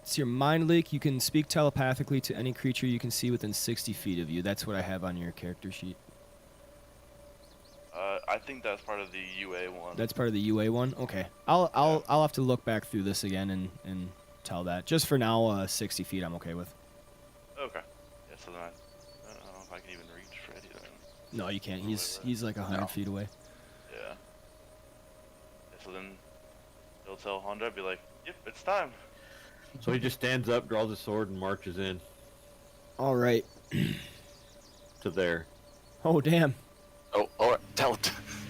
S2: It's your mind leak. You can speak telepathically to any creature you can see within 60 feet of you. That's what I have on your character sheet.
S7: I think that's part of the UA one.
S2: That's part of the UA one. Okay. I'll have to look back through this again and tell that. Just for now, 60 feet I'm okay with.
S7: Okay. Yeah, so then I don't know if I can even reach Freddy then.
S2: No, you can't. He's like 100
S1: No.
S2: feet away.
S7: Yeah. So then he'll tell Honda, be like, yep, it's time.
S3: So he just stands up, draws his sword, and marches in
S2: All right.
S3: to there.
S2: Oh damn.
S1: Oh,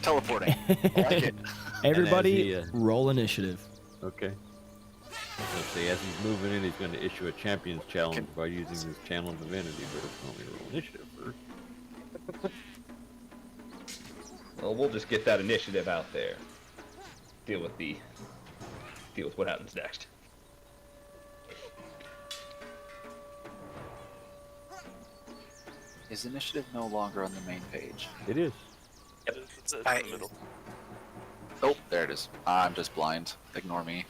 S1: teleporting. I like it.
S2: Everybody,
S3: he,
S2: roll initiative.
S3: Okay. Let's see, as he's moving in, he's going to issue a champion's challenge by using his channel divinity, but it's only roll initiative first.
S4: Well, we'll just get that initiative out there. Deal with what happens next.
S1: Is initiative no longer on the main page?
S3: It is.
S7: It's in
S6: I-
S7: the middle.
S1: Oh, there it is. I'm just blind. Ignore me.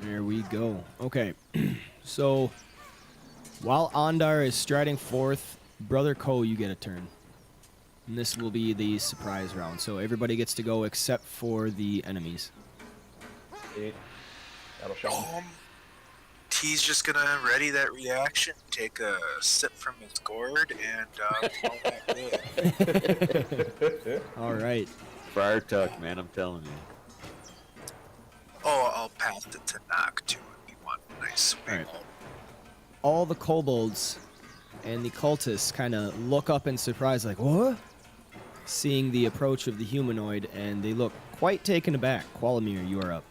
S2: There we go. Okay. So, while Ondar is striding forth, Brother Ko, you get a turn. And this will be the surprise round. So everybody gets to go except for the enemies.
S4: That'll show him.
S6: He's just gonna ready that reaction, take a sip from his gourd, and call that good.
S2: All right.
S3: Friar Tuck, man, I'm telling you.
S6: Oh, I'll pass the Tenac too if you want a nice swing.
S2: Alright. All the kobolds and the cultists kind of look up in surprise, like, what? Seeing the approach of the humanoid, and they look quite taken aback. Quolamir, you are up.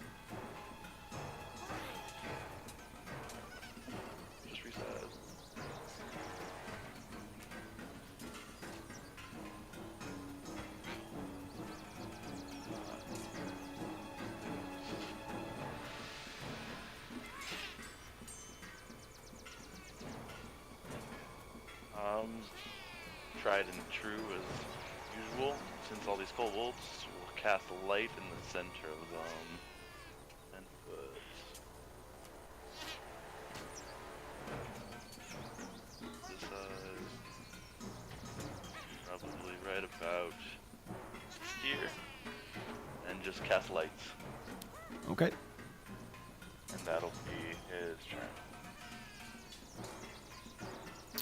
S7: Just reset. Tried and true as usual. Since all these kobolds will cast a light in the center of them. And put this probably right about here. And just cast lights.
S2: Okay.
S7: And that'll be his turn.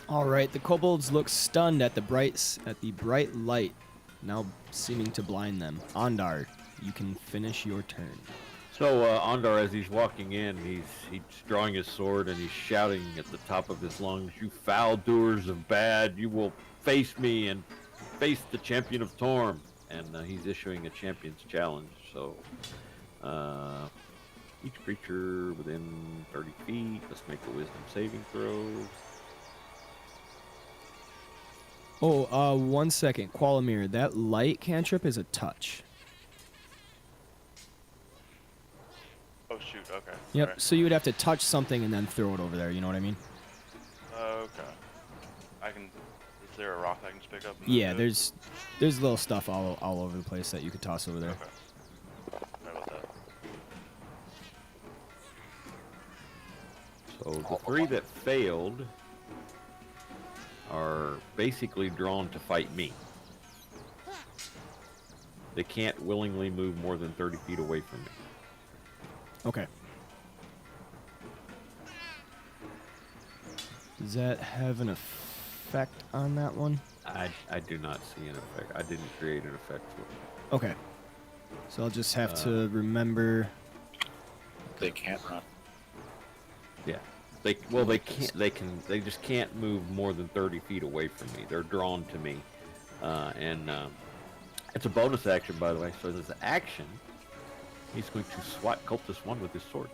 S2: All right. The kobolds look stunned at the bright light, now seeming to blind them. Ondar, you can finish your turn.
S3: So Ondar, as he's walking in, he's drawing his sword and he's shouting at the top of his lungs, "You foul doers of bad, you will face me and face the champion of Torm." And he's issuing a champion's challenge. So each creature within 30 feet, let's make a wisdom saving throw.
S2: Oh, 1 second. Quolamir, that light cantrip is a touch.
S7: Oh shoot, okay.
S2: Yep.
S7: Sorry.
S2: So you would have to touch something and then throw it over there. You know what I mean?
S7: Okay. I can. Is there a rock I can just pick up? and
S2: Yeah.
S7: do it?
S2: There's little stuff all over the place that you could toss over there.
S7: Okay. Sorry about that.
S3: So the three that failed are basically drawn to fight me. They can't willingly move more than 30 feet away from me.
S2: Okay. Does that have an effect on that one?
S3: I do not see an effect. I didn't create an effect for it.
S2: Okay. So I'll just have to remember.
S1: They can't run.
S3: Yeah. They just can't move more than 30 feet away from me. They're drawn to me. And it's a bonus action, by the way. So there's an action. He's going to swat Cultist 1 with his sword.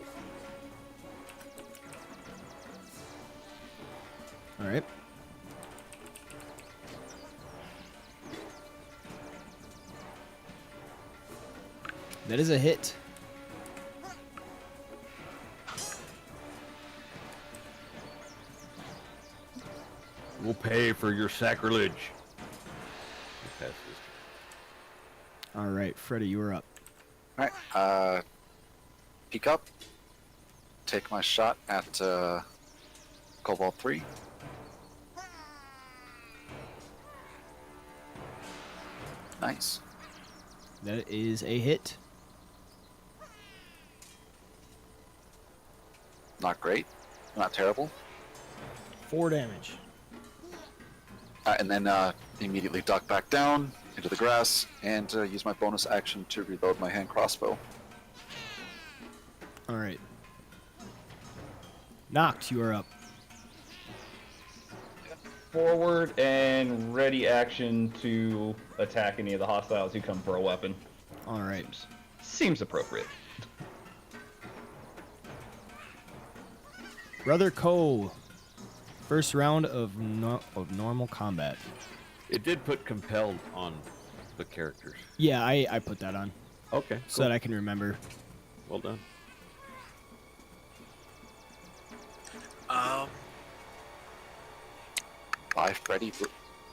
S2: All right. That is a hit.
S3: We'll pay for your sacrilege. Pass this.
S2: All right, Freddy, you are up.
S1: Alright, peek up. Take my shot at Cobalt 3. Nice.
S2: That is a hit.
S1: Not great. Not terrible.
S2: 4 damage.
S1: And then immediately duck back down into the grass and use my bonus action to reload my hand crossbow.
S2: All right. Knokt, you are up.
S4: Forward and ready action to attack any of the hostiles who come for a weapon.
S2: All right.
S4: Seems appropriate.
S2: Brother Cole. First round of normal combat.
S3: It did put compelled on the characters.
S2: Yeah, I put that on
S3: Okay,
S2: so that I can remember.
S3: well done.
S1: Bye, Freddy.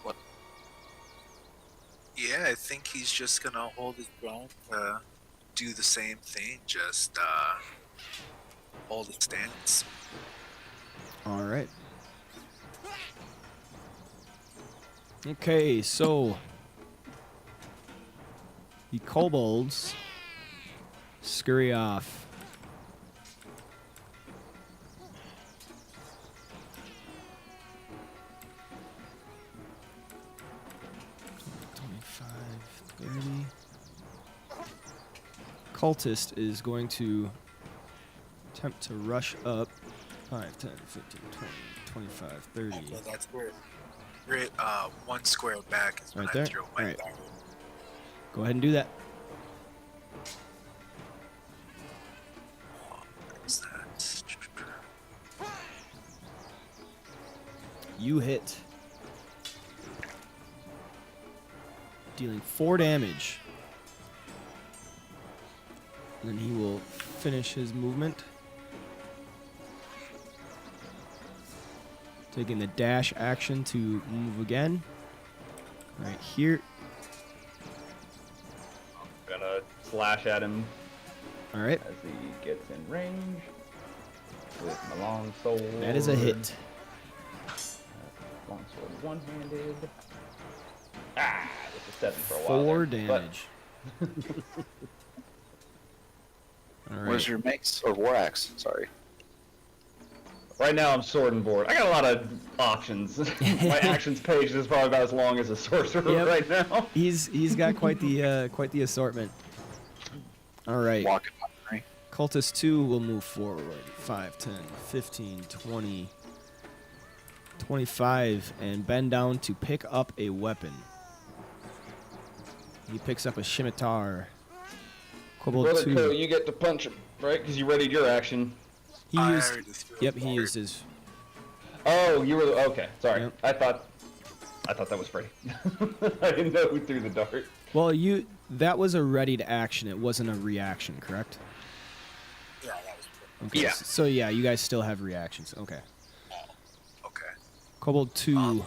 S1: What?
S6: Yeah, I think he's just gonna hold his ground, do the same thing, just hold his stance.
S2: All right. Okay, so the kobolds scurry off. Cultist is going to attempt to rush up 5, 10, 15, 20, 25, 30.
S6: Well, that's where one square back is when
S2: Right
S6: I
S2: there?
S6: throw my
S2: Alright.
S6: dart.
S2: Go ahead and do that.
S6: What's that?
S2: You hit. Dealing 4 damage. And then he will finish his movement. Taking the dash action to move again. Right here.
S4: Gonna slash at him
S2: Alright.
S4: as he gets in range with my long sword.
S2: That is a hit.
S4: Long sword one-handed. Ah, it's a 7 for a while.
S2: 4
S4: there, but-
S2: damage.
S1: Where's your mace or war axe? Sorry.
S4: Right now I'm sword and board. I got a lot of options. My actions page is probably about as long as a sorcerer
S2: Yep.
S4: right now.
S2: He's got quite the assortment. All right.
S1: Walking up, right?
S2: Cultist 2 will move forward. 5, 10, 15, 20, 25, and bend down to pick up a weapon. He picks up a scimitar. Kobold
S4: Brother
S2: 2.
S4: Co, you get to punch him, right? Because you readied your action.
S2: He
S6: I
S2: used.
S6: already threw
S2: Yep,
S6: a
S2: he
S6: dart.
S2: used his.
S4: Oh, you were okay. Sorry,
S2: Yep.
S4: I thought that was Freddy. I didn't know who threw the dart.
S2: Well, that was a readied action. It wasn't a reaction, correct?
S6: Yeah, that was
S2: Okay.
S6: Yeah.
S2: So yeah, you guys still have reactions. Okay.
S6: okay.
S2: Kobold 2.
S6: And,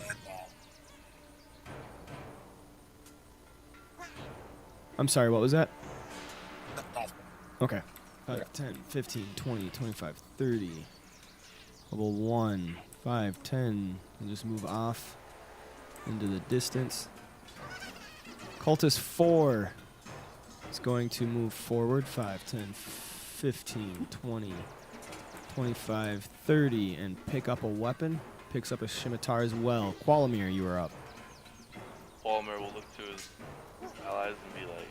S2: I'm sorry, what was that?
S6: that's
S2: Okay. 5, 10, 15, 20, 25, 30. Level 1, 5, 10. And just move off into the distance. Cultist 4 is going to move forward. 5, 10, 15, 20, 25, 30. And pick up a weapon. Picks up a scimitar as well. Quolamir, you are up.
S7: Quolamir will look to his allies and be like,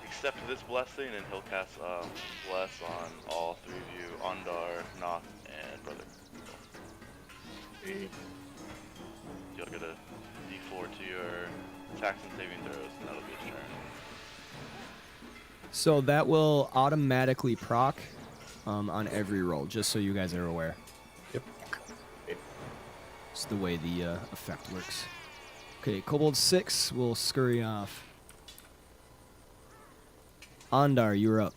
S7: accept this blessing, and he'll cast bless on all 3 of you, Ondar, Knokt, and Brother. You'll get a d4 to your attacks and saving throws, and that'll be his turn.
S2: So that will automatically proc on every roll, just so you guys are aware.
S3: Yep.
S2: It's the way the effect works. Okay, Kobold 6 will scurry off. Ondar, you're up.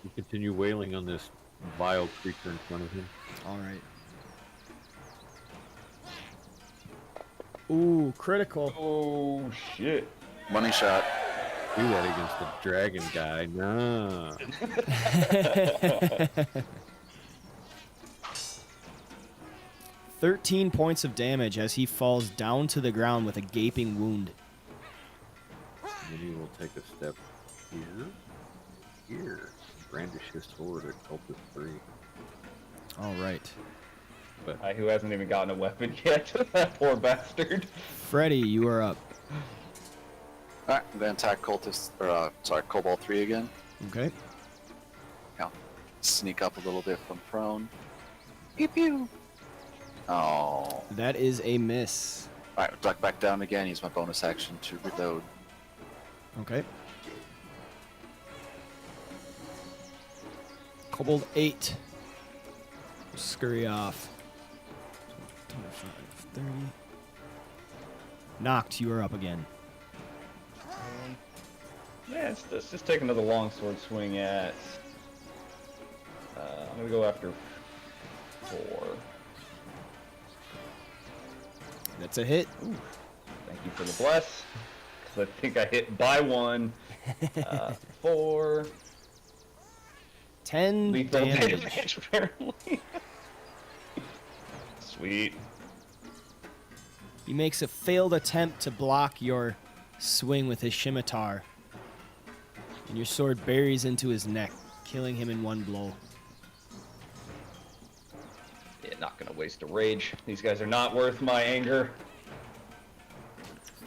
S3: You continue wailing on this vile creature in front of him.
S2: All right. Ooh, critical.
S4: Oh shit!
S1: Money shot.
S3: Do that against the dragon guy. Nah.
S2: 13 points of damage as he falls down to the ground with a gaping wound.
S3: And then he will take a step here. Brandish his sword at Cultist 3.
S2: All right.
S4: Who hasn't even gotten a weapon yet? That poor bastard.
S2: Freddy, you are up.
S1: Alright, I'm gonna attack cultist, or Cobalt 3 again.
S2: Okay.
S1: Yeah. Sneak up a little bit from prone. Pew pew! Oh.
S2: That is a miss.
S1: Alright, duck back down again, use my bonus action to reload.
S2: Okay. Kobold 8. Scurry off. 25, 30. Knokt, you are up again.
S4: Yeah, let's just take another longsword swing at. I'm gonna go after 4.
S2: That's a hit.
S4: Ooh, thank you for the bless. Because I think I hit by 1. 4.
S2: 10
S4: Lethal
S2: damage.
S4: damage, apparently. Sweet.
S2: He makes a failed attempt to block your swing with his scimitar. And your sword buries into his neck, killing him in one blow.
S4: Yeah, not gonna waste a rage. These guys are not worth my anger.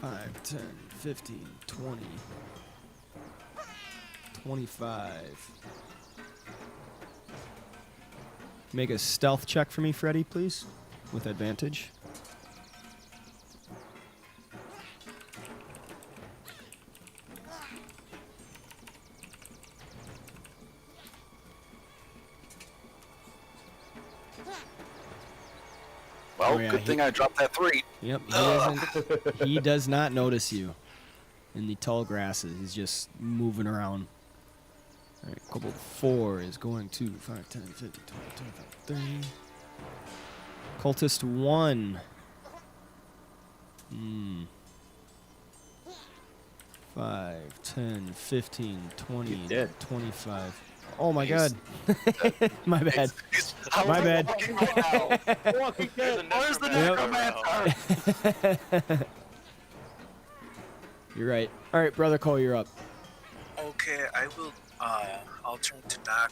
S2: 5, 10, 15, 20, 25. Make a stealth check for me, Freddy, please, with advantage.
S1: Well,
S2: Oh, yeah,
S1: good thing I dropped that 3.
S2: Yep, he does not notice you in the tall grasses. He's just moving around. All right, Kobold 4 is going to 5, 10, 15, 20, 25, 30. Cultist 1. 5, 10, 15, 20,
S3: He's dead.
S2: 25. Oh my god.
S1: He's-
S2: My bad.
S1: How
S2: My
S1: am I
S2: bad.
S1: walking right now?
S3: Walking
S7: There's a
S1: Where's the
S7: necromancer
S1: necromancer?
S2: You're right. All right, Brother Cole, you're up.
S6: Okay, I will. I'll turn to Knock,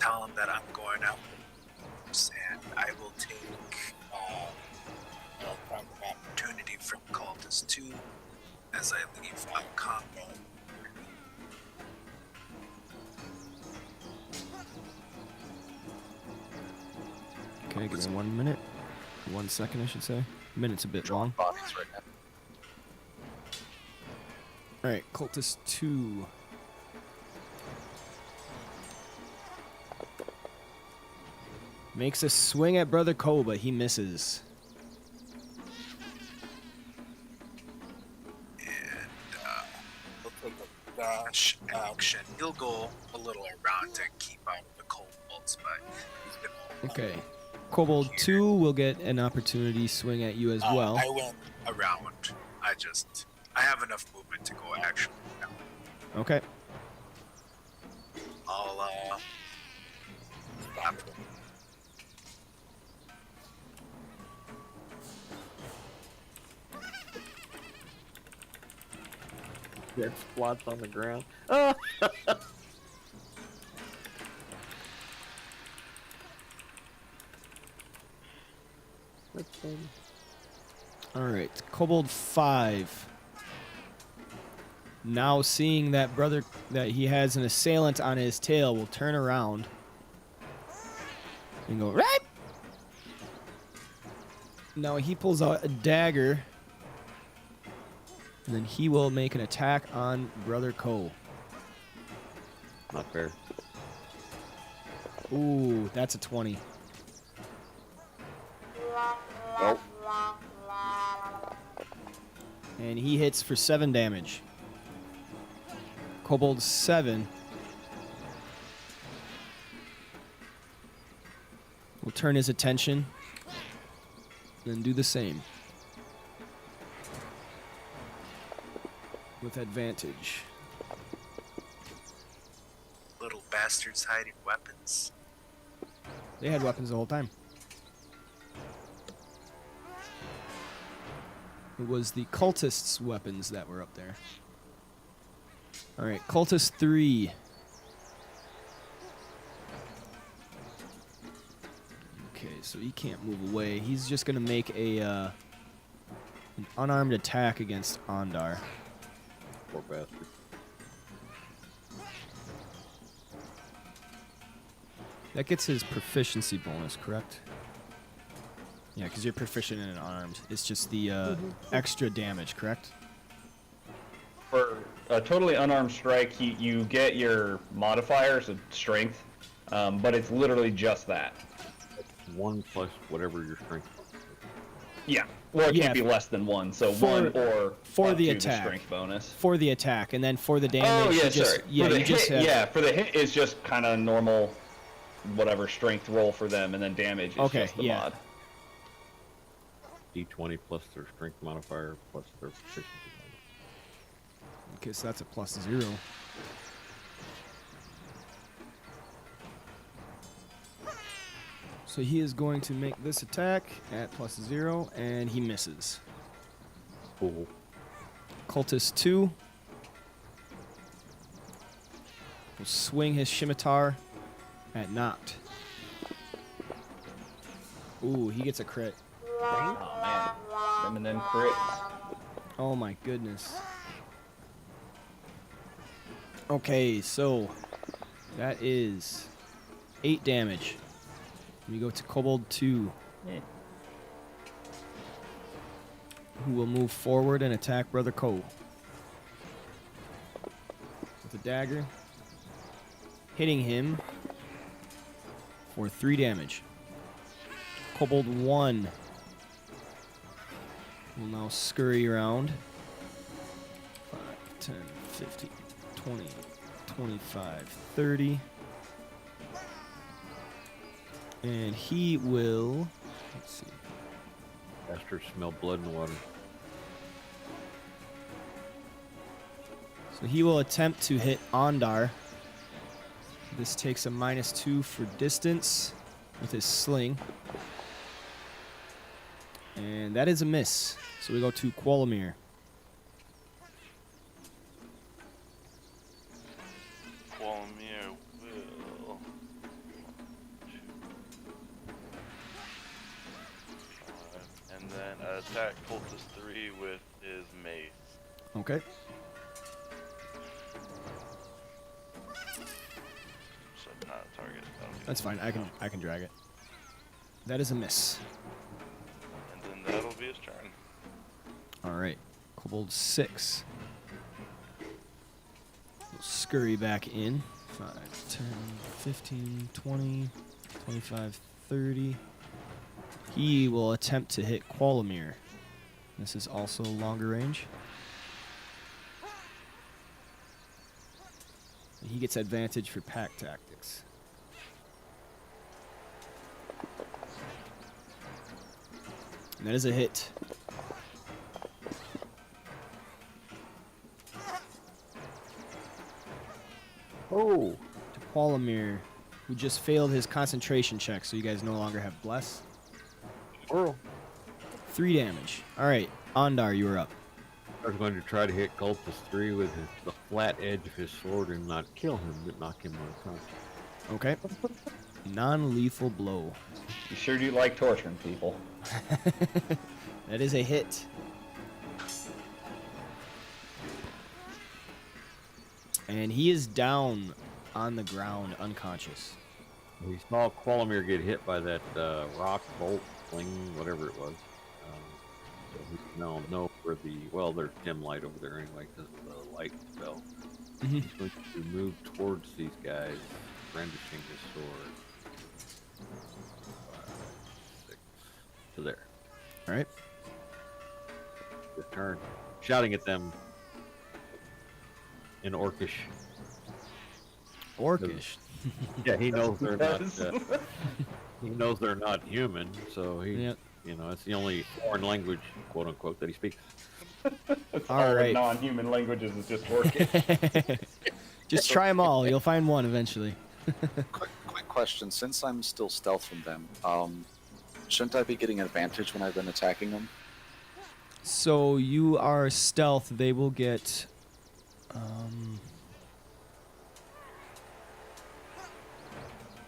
S6: tell him that I'm going out, and I will take an opportunity from Cultists 2 as I leave combat.
S2: Okay, give me 1 minute. 1 second, I should say. Minute's a bit long.
S1: Bodies right now.
S2: All right, Cultist 2. Makes a swing at Brother Cole, but he misses.
S6: And he'll take a dash action. He'll go a little around to keep out of the kobolds, but he's gonna.
S2: Okay. Kobold 2 will get an opportunity swing at you as well.
S6: I went around. I have enough movement to go actually.
S2: Okay.
S6: I'll stop him.
S3: Dead squats on the ground. That's funny.
S2: All right. Kobold 5. Now seeing that he has an assailant on his tail, will turn around and go right. Now he pulls out a dagger And then he will make an attack on Brother Cole.
S3: Not fair.
S2: Ooh, that's a 20.
S1: Well,
S2: And he hits for 7 damage. Kobold 7 will turn his attention and do the same. With advantage.
S6: Little bastards hiding weapons.
S2: They had weapons the whole time. It was the cultists' weapons that were up there. Alright, cultist 3. Okay, so he can't move away. He's just gonna make a an unarmed attack against Ondar.
S3: Poor bastard.
S2: That gets his proficiency bonus, correct? Yeah, because you're proficient in unarmed. It's just the extra damage, correct?
S4: For a totally unarmed strike, you get your modifier, so strength, but it's literally just that.
S3: 1 plus whatever your strength.
S4: Yeah. Well, it
S2: Yeah,
S4: can't be less than 1, so
S2: for-
S4: 1 or
S2: for
S4: up
S2: the
S4: to
S2: attack.
S4: strength bonus.
S2: For the attack, and then for the damage,
S4: Oh yeah,
S2: you just,
S4: sorry.
S2: yeah,
S4: for the
S2: you just
S4: hit,
S2: have,
S4: yeah, for the hit is just kind of normal, whatever strength roll for them, and then damage is
S2: Okay,
S4: just the
S2: yeah.
S4: mod.
S3: D20 plus their strength modifier plus their proficiency.
S2: Okay, so that's a +0. So he is going to make this attack at +0, and he misses.
S3: Cool.
S2: Cultist 2 will swing his scimitar at Knokt. Ooh, he gets a crit.
S4: Oh man, them and them crits.
S2: Oh my goodness. Okay, so that is 8 damage. We go to Kobold 2, who will move forward and attack Brother Cole with a dagger, hitting him for 3 damage. Kobold 1 will now scurry around. 5, 10, 15, 20, 25, 30. And he will, let's see.
S3: Bastards smell blood in the water.
S2: So he will attempt to hit Ondar. This takes a -2 for distance with his sling. And that is a miss. So we go to Quolamir.
S7: Quolamir will. And then attack Cultist 3 with his mace.
S2: Okay.
S7: So not a target.
S2: That's fine. I can drag it. That is a miss.
S7: And then that'll be his turn.
S2: All right. Kobold 6. We'll scurry back in. 5, 10, 15, 20, 25, 30. He will attempt to hit Quolamir. This is also longer range. And he gets advantage for pack tactics. And that is a hit.
S3: Oh!
S2: To Quolamir, who just failed his concentration check, so you guys no longer have Bless.
S3: Squirrel.
S2: 3 damage. Alright, Ondar, you are up.
S3: I was going to try to hit Cultist 3 with the flat edge of his sword and not kill him, but knock him unconscious.
S2: Okay. Non-lethal blow.
S4: You sure do like torturing people.
S2: That is a hit. And he is down on the ground, unconscious.
S3: He saw Quolamir get hit by that rock, bolt, fling, whatever it was. So he No, for the well, there's dim light over there anyway because of the light spell.
S2: Mhm.
S3: He's going to move towards these guys, brandishing his sword. 5, 6 to there.
S2: All right.
S3: His turn, shouting at them in Orcish.
S2: Orcish.
S3: Yeah, he knows they're not.
S4: Yes.
S3: He knows they're not human, so he,
S2: Yep.
S3: it's the only foreign language, quote unquote, that he speaks.
S4: That's
S2: All right.
S4: Non-human languages is just working.
S2: Just try them all. You'll find one eventually.
S1: Quick question. Since I'm still stealth from them, shouldn't I be getting an advantage when I've been attacking them?
S2: So you are stealth. They will get.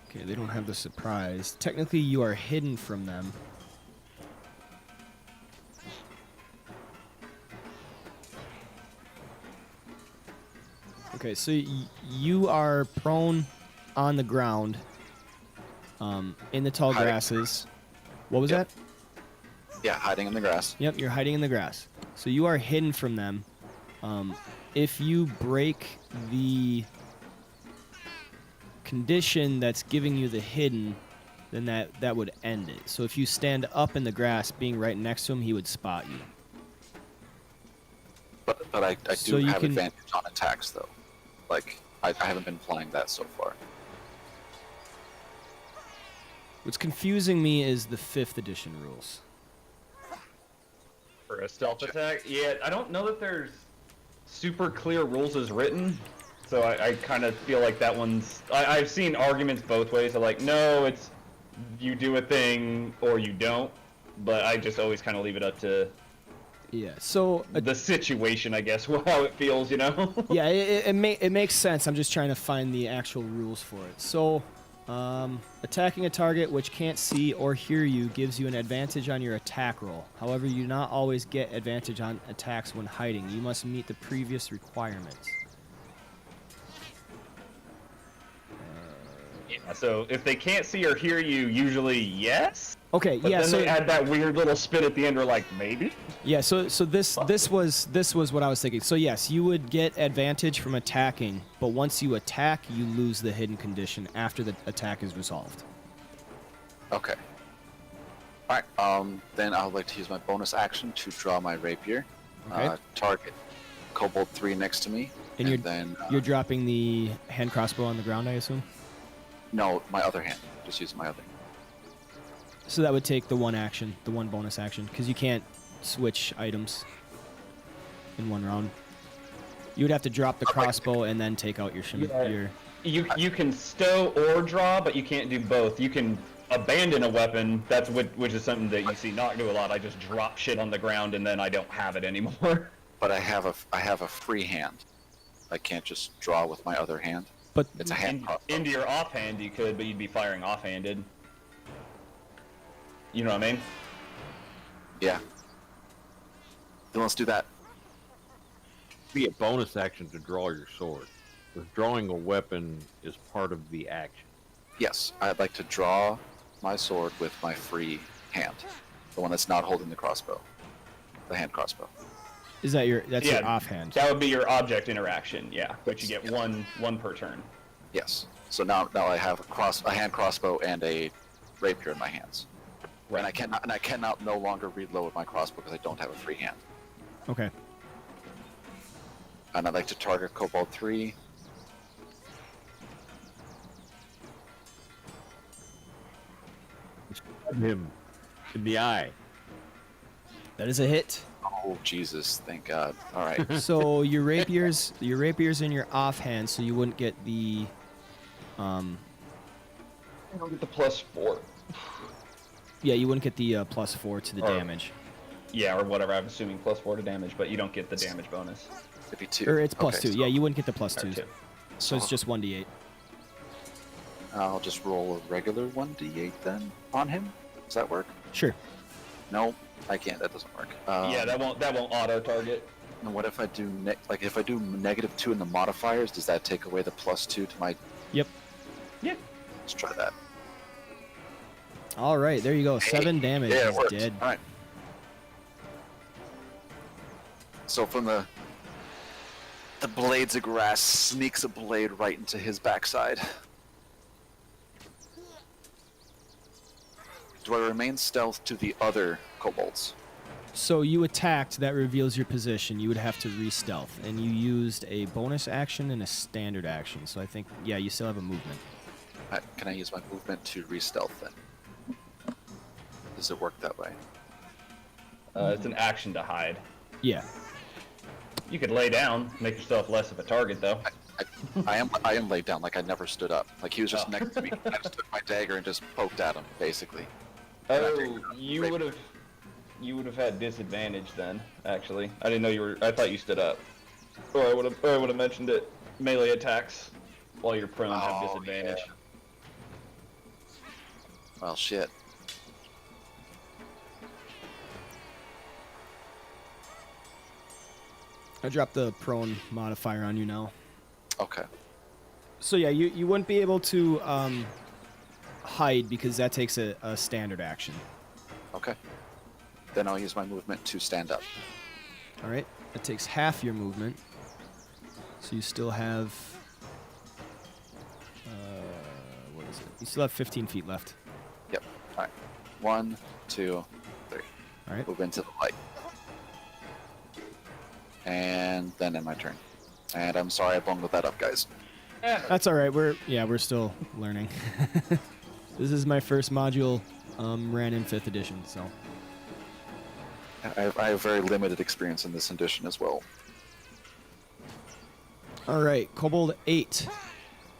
S2: Okay, they don't have the surprise. Technically, you are hidden from them. Okay, so you are prone on the ground, in the tall
S1: Hiding.
S2: grasses. What was
S1: Yep.
S2: that?
S1: Yeah, hiding in the grass.
S2: Yep, you're hiding in the grass. So you are hidden from them. If you break the condition that's giving you the hidden, then that would end it. So if you stand up in the grass, being right next to him, he would spot you.
S1: But I do
S2: So you
S1: have
S2: can-
S1: advantage on attacks though. Like I haven't been flying that so far.
S2: What's confusing me is the 5th edition rules.
S4: For a stealth attack? Yeah, I don't know that there's super clear rules as written. So I kind of feel like that one's... I've seen arguments both ways. Of like, no, it's you do a thing or you don't. But I just always kind of leave it up to
S2: Yeah. So
S4: the situation, I guess, how it feels, you know?
S2: yeah, it makes sense. I'm just trying to find the actual rules for it. So, attacking a target which can't see or hear you gives you an advantage on your attack roll. However, you do not always get advantage on attacks when hiding. You must meet the previous requirements.
S4: Yeah, so if they can't see or hear you, usually yes.
S2: Okay,
S4: But
S2: yeah.
S4: then
S2: So
S4: they add that weird little spit at the end, or like maybe.
S2: yeah, so this was what I was thinking. So yes, you would get advantage from attacking, but once you attack, you lose the hidden condition after the attack is resolved.
S1: Okay. Alright, then I would like to use my bonus action to draw my rapier.
S2: Okay.
S1: Target Kobold 3 next to me.
S2: And
S1: then
S2: You're dropping the hand crossbow on the ground, I assume.
S1: no, my other hand. Just use my other.
S2: So that would take the one action, the one bonus action, because you can't switch items in one round. You would have to drop the crossbow and then take out your
S4: Yeah. You can stow or draw, but you can't do both. You can abandon a weapon. That's which is something that you see Knokt do a lot. I just drop shit on the ground and then I don't have it anymore.
S1: But I have a free hand. I can't just draw with my other hand.
S2: But
S1: It's a hand crossbow.
S4: Into your offhand you could, but you'd be firing offhanded. You know what I mean?
S1: Yeah. Then let's do that.
S3: Be a bonus action to draw your sword. Withdrawing a weapon is part of the action.
S1: Yes, I'd like to draw my sword with my free hand. The one that's not holding the crossbow. The hand crossbow.
S2: is that your
S4: Yeah.
S2: your offhand?
S4: That would be your object interaction, yeah. But you get one per turn.
S1: Yes. So now I have a hand crossbow and a rapier in my hands.
S4: Right.
S1: And I cannot no longer reload my crossbow because I don't have a free hand.
S2: Okay.
S1: And I'd like to target Kobold 3.
S3: Stab him in the eye.
S2: That is a hit.
S1: Oh Jesus, thank God. Alright.
S2: So your rapier's in your offhand, so you wouldn't get the
S4: I don't get the +4.
S2: yeah, you wouldn't get the +4 to the
S4: Or-
S2: damage.
S4: Yeah, or whatever. I'm assuming +4 to damage, but you don't get the damage bonus.
S1: It'd be 2.
S2: Or it's +2.
S1: Okay, so
S2: Yeah, you wouldn't get the
S4: Or
S2: +2.
S4: 2.
S2: So it's just 1d8.
S1: I'll just roll a regular 1d8 then on him. Does that work?
S2: Sure.
S1: No, I can't. That doesn't work.
S4: Yeah, that won't auto target.
S1: And what if I do if I do -2 in the modifiers? Does that take away the +2 to my?
S2: Yep.
S4: Yeah.
S1: Let's try that.
S2: All right, there you go. 7 damage.
S1: Yeah, it
S2: He's
S1: works.
S2: dead.
S1: All right. So from the blades of grass sneaks a blade right into his backside. Do I remain stealth to the other kobolds?
S2: So you attacked, that reveals your position. You would have to re-stealth, and you used a bonus action and a standard action. So I think, yeah, you still have a movement.
S1: Can I use my movement to re-stealth then? Does it work that way?
S4: It's an action to hide.
S2: Yeah.
S4: You could lay down, make yourself less of a target, though.
S1: I am laid down, like I never stood up. Like he was just next to me. I just took my dagger and just poked at him, basically.
S4: Oh, you would have had disadvantage then. Actually, I didn't know you were. I thought you stood up. Or I would have mentioned it. Melee attacks while you're prone have disadvantage.
S1: Yeah. Well, shit.
S2: I dropped the prone modifier on you now.
S1: Okay.
S2: So yeah, you wouldn't be able to hide because that takes a standard action.
S1: Okay. Then I'll use my movement to stand up.
S2: All right. It takes half your movement. So you still have... what is it? You still have 15 feet left.
S1: Yep. All right. 1, 2, 3.
S2: All right.
S1: Move into the light. And then in my turn. And I'm sorry I bungled that up, guys.
S2: That's all right. We're still learning. This is my first module. Ran in 5th edition, so...
S1: I have very limited experience in this edition as well.
S2: All right, Kobold 8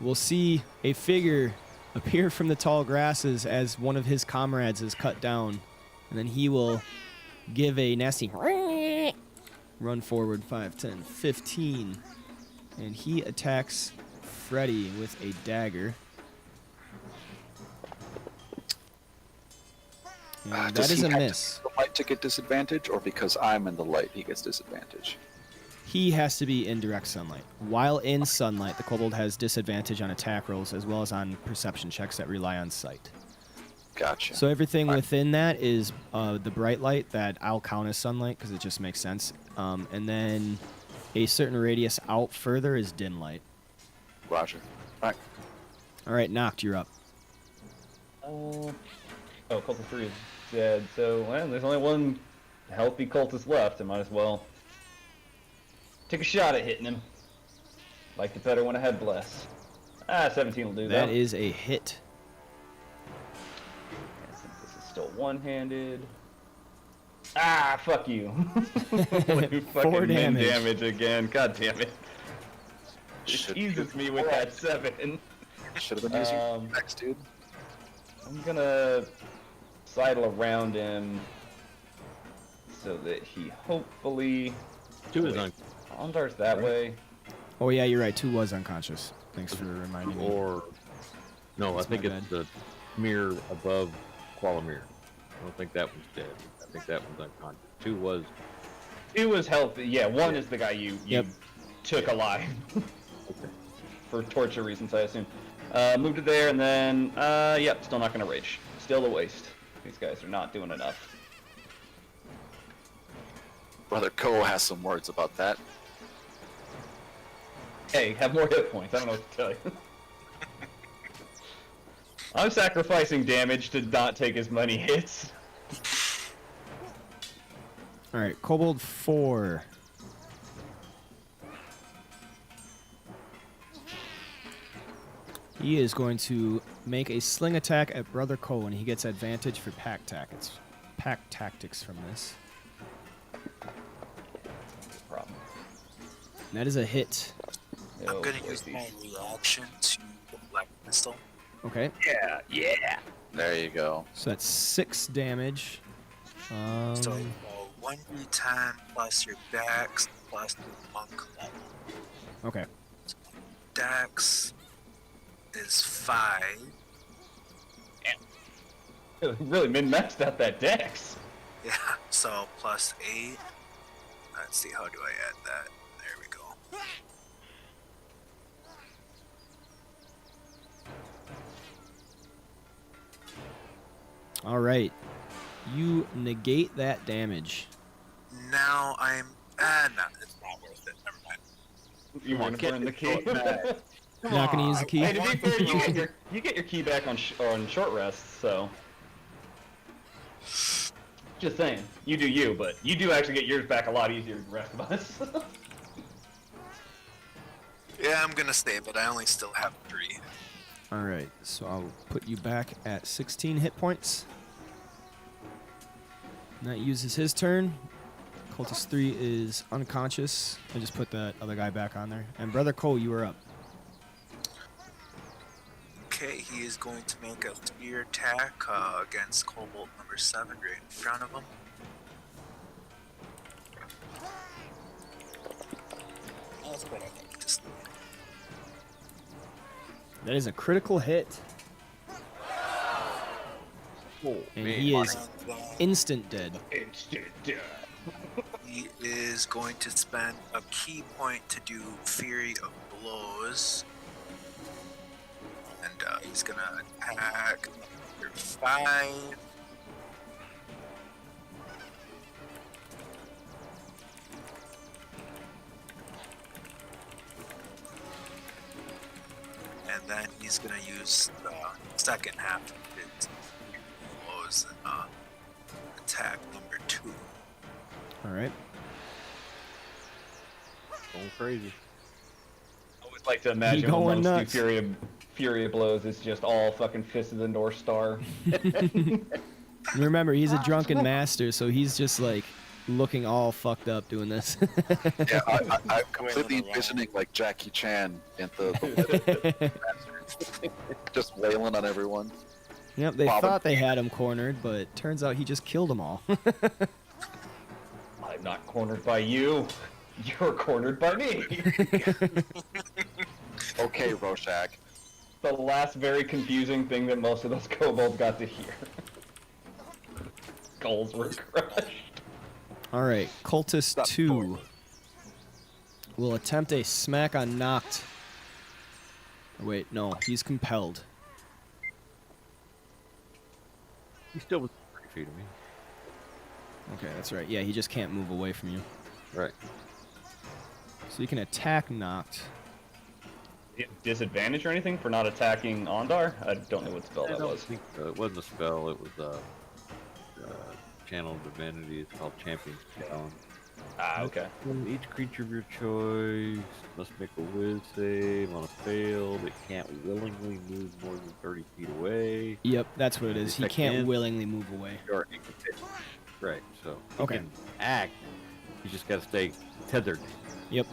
S2: will see a figure appear from the tall grasses as one of his comrades is cut down, and then he will give a nasty run forward 5, 10, 15, and he attacks Freddy with a dagger. And
S1: Does
S2: that is
S1: he
S2: a
S1: have
S2: miss.
S1: to be in the light to get disadvantage, or because I'm in the light he gets disadvantage?
S2: He has to be in direct sunlight. While in sunlight, the kobold has disadvantage on attack rolls as well as on perception checks that rely on sight.
S1: Gotcha.
S2: So everything within that is the bright light that I'll count as sunlight because it just makes sense. And then a certain radius out further is dim light.
S1: Roger. All right.
S2: All right, Knokt, you're up.
S4: Oh, Cultist 3 is dead, so well, there's only one healthy cultist left. I might as well take a shot at hitting him. Liked it better when I had bless. 17 will do that.
S2: That is a hit.
S4: And since this is still one-handed... fuck you.
S2: 4 damage.
S4: damage again. God damn it. It
S1: Should
S4: teases me with that 7.
S1: Should have been using next, dude.
S4: I'm gonna sidle around him so that he hopefully...
S3: 2 is on.
S4: Ondar's that way.
S2: Oh, yeah, you're right. 2 was unconscious. Thanks for reminding me.
S3: Or no,
S2: That's
S3: I think
S2: my
S3: it's the mirror above Quolamir. I don't think that was dead. I think that was unconscious. 2 was.
S4: 2 was healthy. Yeah, 1 is the guy you
S2: Yep.
S4: took alive.
S3: Okay.
S4: For torture reasons, I assume. Moved to there, and then, yep, still not gonna rage. Still a waste. These guys are not doing enough.
S1: Brother Ko has some words about that.
S4: Hey, have more hit points. I don't know what to tell you. I'm sacrificing damage to not take as many hits.
S2: All right, Kobold 4. He is going to make a sling attack at Brother Ko, and he gets advantage for pack tactics from this.
S4: Problem.
S2: And that is a hit.
S6: I'm gonna use my reaction to the black pistol.
S2: Okay,
S1: Yeah. There you go.
S2: so that's 6 damage.
S6: So 1d10 plus your dex plus the monk level.
S2: Okay.
S6: Dex is 5.
S4: Really min-maxed out that dex.
S6: Yeah, so plus 8. Let's see, how do I add that? There we go.
S2: All right. You negate that damage.
S6: Now I'm No, it's not worth it. Never mind.
S4: You
S3: Come on,
S4: want to burn the key?
S2: You're not gonna use the key?
S4: Hey, to be fair, you get your key back on short rest, so. Just saying, you do you, but you do actually get yours back a lot easier than the rest of us.
S6: Yeah, I'm gonna stay, but I only still have 3.
S2: All right, so I'll put you back at 16 hit points. That uses his turn. Cultist 3 is unconscious. I just put that other guy back on there. And Brother Cole, you are up.
S6: Okay, he is going to make a spear attack against Cobalt number 7 right in front of him. That's what I think. Just
S2: That is a critical hit.
S3: Oh,
S2: And
S3: man.
S2: he is
S6: and,
S2: instant dead.
S6: he is going to spend a key point to do Fury of Blows. And he's gonna attack number 5. And then he's gonna use the second half of his blows and attack number 2.
S2: All right.
S3: Going crazy.
S4: I always like to imagine
S2: You going
S4: when
S2: nuts.
S4: Fury of Blows is just all fucking Fist of the North Star.
S2: Remember, he's a drunken master, so he's just like looking all fucked up doing this.
S1: Yeah, I'm completely envisioning like Jackie Chan in the just wailing on everyone.
S2: Yep, they
S1: Bob and
S2: thought they had him cornered, but turns out he just killed them all.
S4: I'm not cornered by you. You're cornered by me.
S1: Okay, Rorschach.
S4: The last very confusing thing that most of those kobolds got to hear. Skulls were crushed.
S2: All right, Cultist
S1: Stop
S2: 2
S1: forward.
S2: will attempt a smack on Knokt. Wait, no, he's compelled.
S3: He's still within 30 feet of me.
S2: Okay, that's right. Yeah, he just can't move away from you.
S3: Right.
S2: So you can attack Knokt.
S4: Disadvantage or anything for not attacking Ondar? I don't know what spell
S3: I
S4: that
S3: don't
S4: was.
S3: think so. It wasn't a spell. It was channel divinity. It's called Champion's Challenge.
S4: Ah, okay.
S3: Each creature of your choice must make a whiz save. On a failed, it can't willingly move more than 30 feet away.
S2: Yep, that's what it is. He
S3: Attack
S2: can't
S3: again.
S2: willingly move away.
S3: Or incapacitated. Right. So he
S2: Okay.
S3: can act. You just got to stay tethered.
S2: Yep.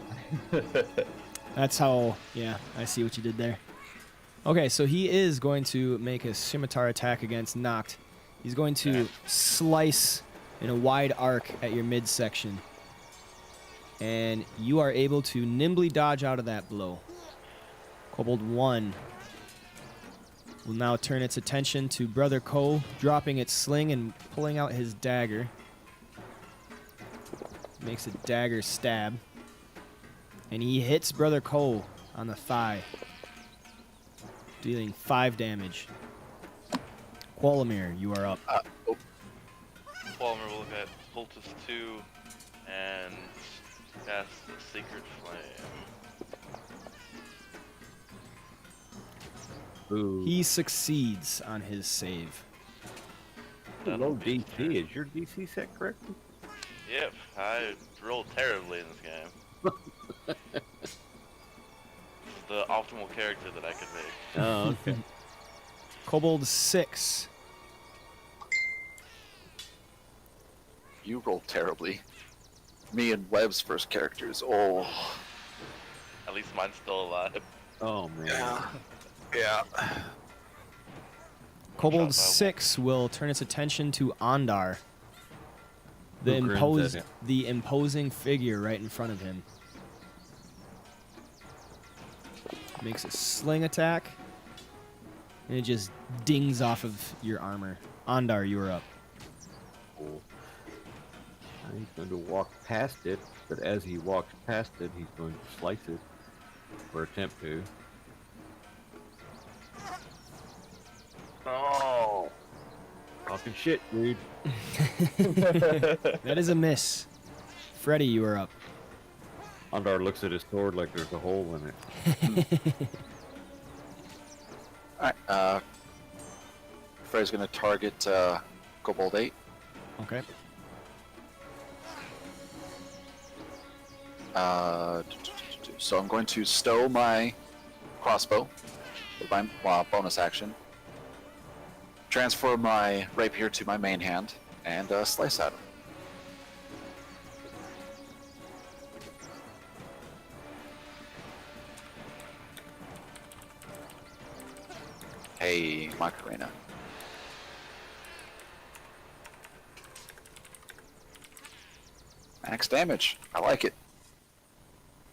S2: That's how, yeah, I see what you did there. Okay, so he is going to make a scimitar attack against Knokt. He's going to slice in a wide arc at your midsection. And you are able to nimbly dodge out of that blow. Kobold 1 will now turn its attention to Brother Ko, dropping its sling and pulling out his dagger. Makes a dagger stab. And he hits Brother Ko on the thigh, dealing 5 damage. Quolamir, you are up.
S7: Quolamir will look at Cultist 2 and cast the Sacred Flame.
S3: Ooh.
S2: He succeeds on his save.
S3: Low DC. Is your DC set correctly?
S7: Yep, I rolled terribly in this game. This is the optimal character that I could make.
S3: Oh, okay.
S2: Kobold 6.
S1: You rolled terribly. Me and Webb's first characters. Oh.
S7: At least mine's still alive.
S3: Oh man.
S1: Yeah.
S2: Kobold
S7: Shot by
S2: 6 will turn its attention to Ondar, the
S3: Who grins at him?
S2: imposing figure right in front of him. Makes a sling attack, and it just dings off of your armor. Ondar, you are up.
S3: Cool. He's going to walk past it, but as he walks past it, he's going to slice it, or attempt to. Oh! Talking shit, dude.
S2: That is a miss. Freddy, you are up.
S3: Ondar looks at his sword like there's a hole in it.
S1: Alright, Freddy's gonna target Kobold 8.
S2: Okay.
S1: So I'm going to stow my crossbow with my bonus action, transfer my rapier to my main hand, and slice at him. Hey, Macarena. Max damage. I like it.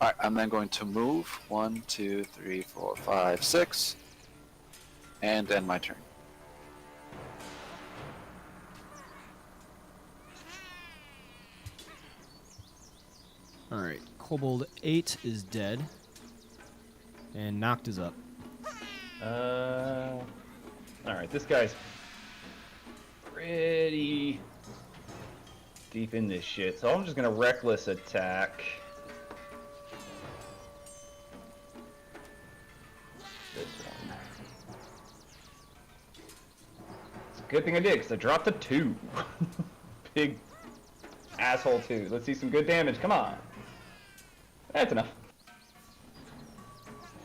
S1: Alright, I'm then going to move 1, 2, 3, 4, 5, 6, and end my turn.
S2: Alright, Kobold 8 is dead. And Knokt is up.
S4: Alright, this guy's pretty deep in this shit, so I'm just gonna reckless attack. This one. It's a good thing I did, because I dropped a 2. Big asshole 2. Let's see some good damage, come on. That's enough.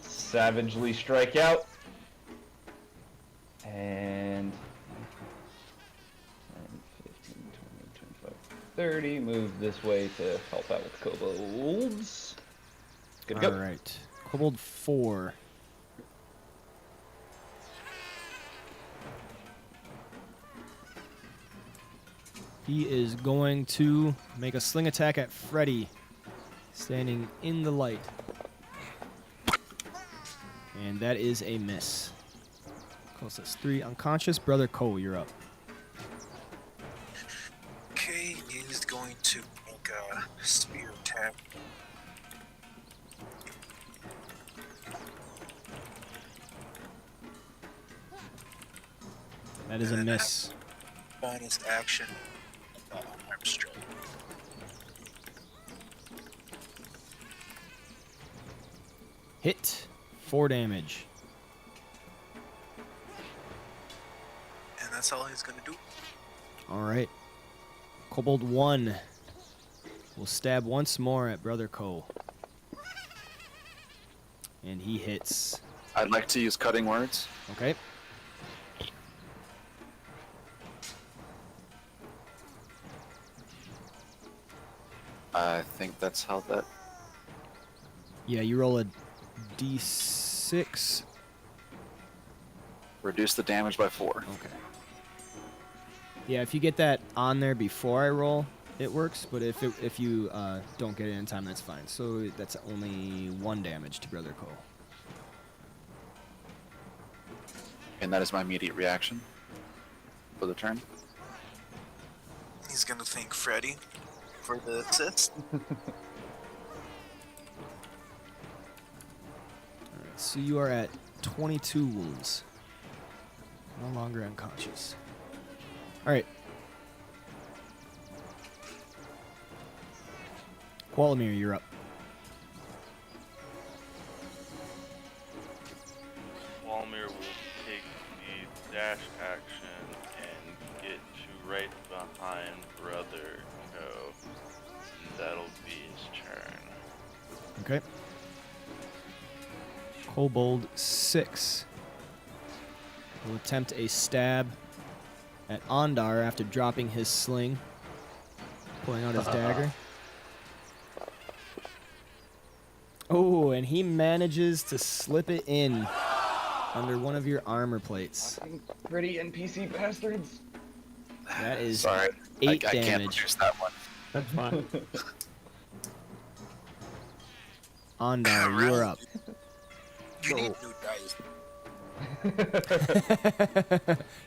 S4: Savagely strike out. And 15, 20, 25, 30. Move this way to help out with kobolds. Good to go.
S2: Alright. Kobold 4. He is going to make a sling attack at Freddy, standing in the light. And that is a miss. Closest 3 unconscious. Brother Cole, you're up.
S6: Okay, he's going to make a spear attack.
S2: That is a miss.
S6: Bonus action. Arm strike.
S2: Hit. 4 damage.
S6: And that's all he's gonna do.
S2: Alright. Kobold 1 will stab once more at Brother Cole. And he hits.
S1: I'd like to use cutting words.
S2: Okay.
S1: I think that's how that...
S2: Yeah, you roll a d6.
S1: Reduce the damage by 4.
S2: Okay. Yeah, if you get that on there before I roll, it works. But if you don't get it in time, that's fine. So that's only 1 damage to Brother Cole.
S1: And that is my immediate reaction for the turn.
S6: He's gonna thank Freddy for the assist.
S2: Alright, so you are at 22 wounds. No longer unconscious. Alright. Quolamir, you're up.
S7: Quolamir will take the dash action and get to right behind Brother Co. And that'll be his turn.
S2: Okay. Kobold 6 will attempt a stab at Ondar after dropping his sling, pulling out his dagger. Oh, and he manages to slip it in under one of your armor plates.
S4: Pretty NPC bastards.
S2: That is
S1: Sorry,
S2: 8
S1: I can't
S2: damage.
S1: produce that one.
S3: That's fine.
S2: Ondar, you are up.
S6: You need new dice.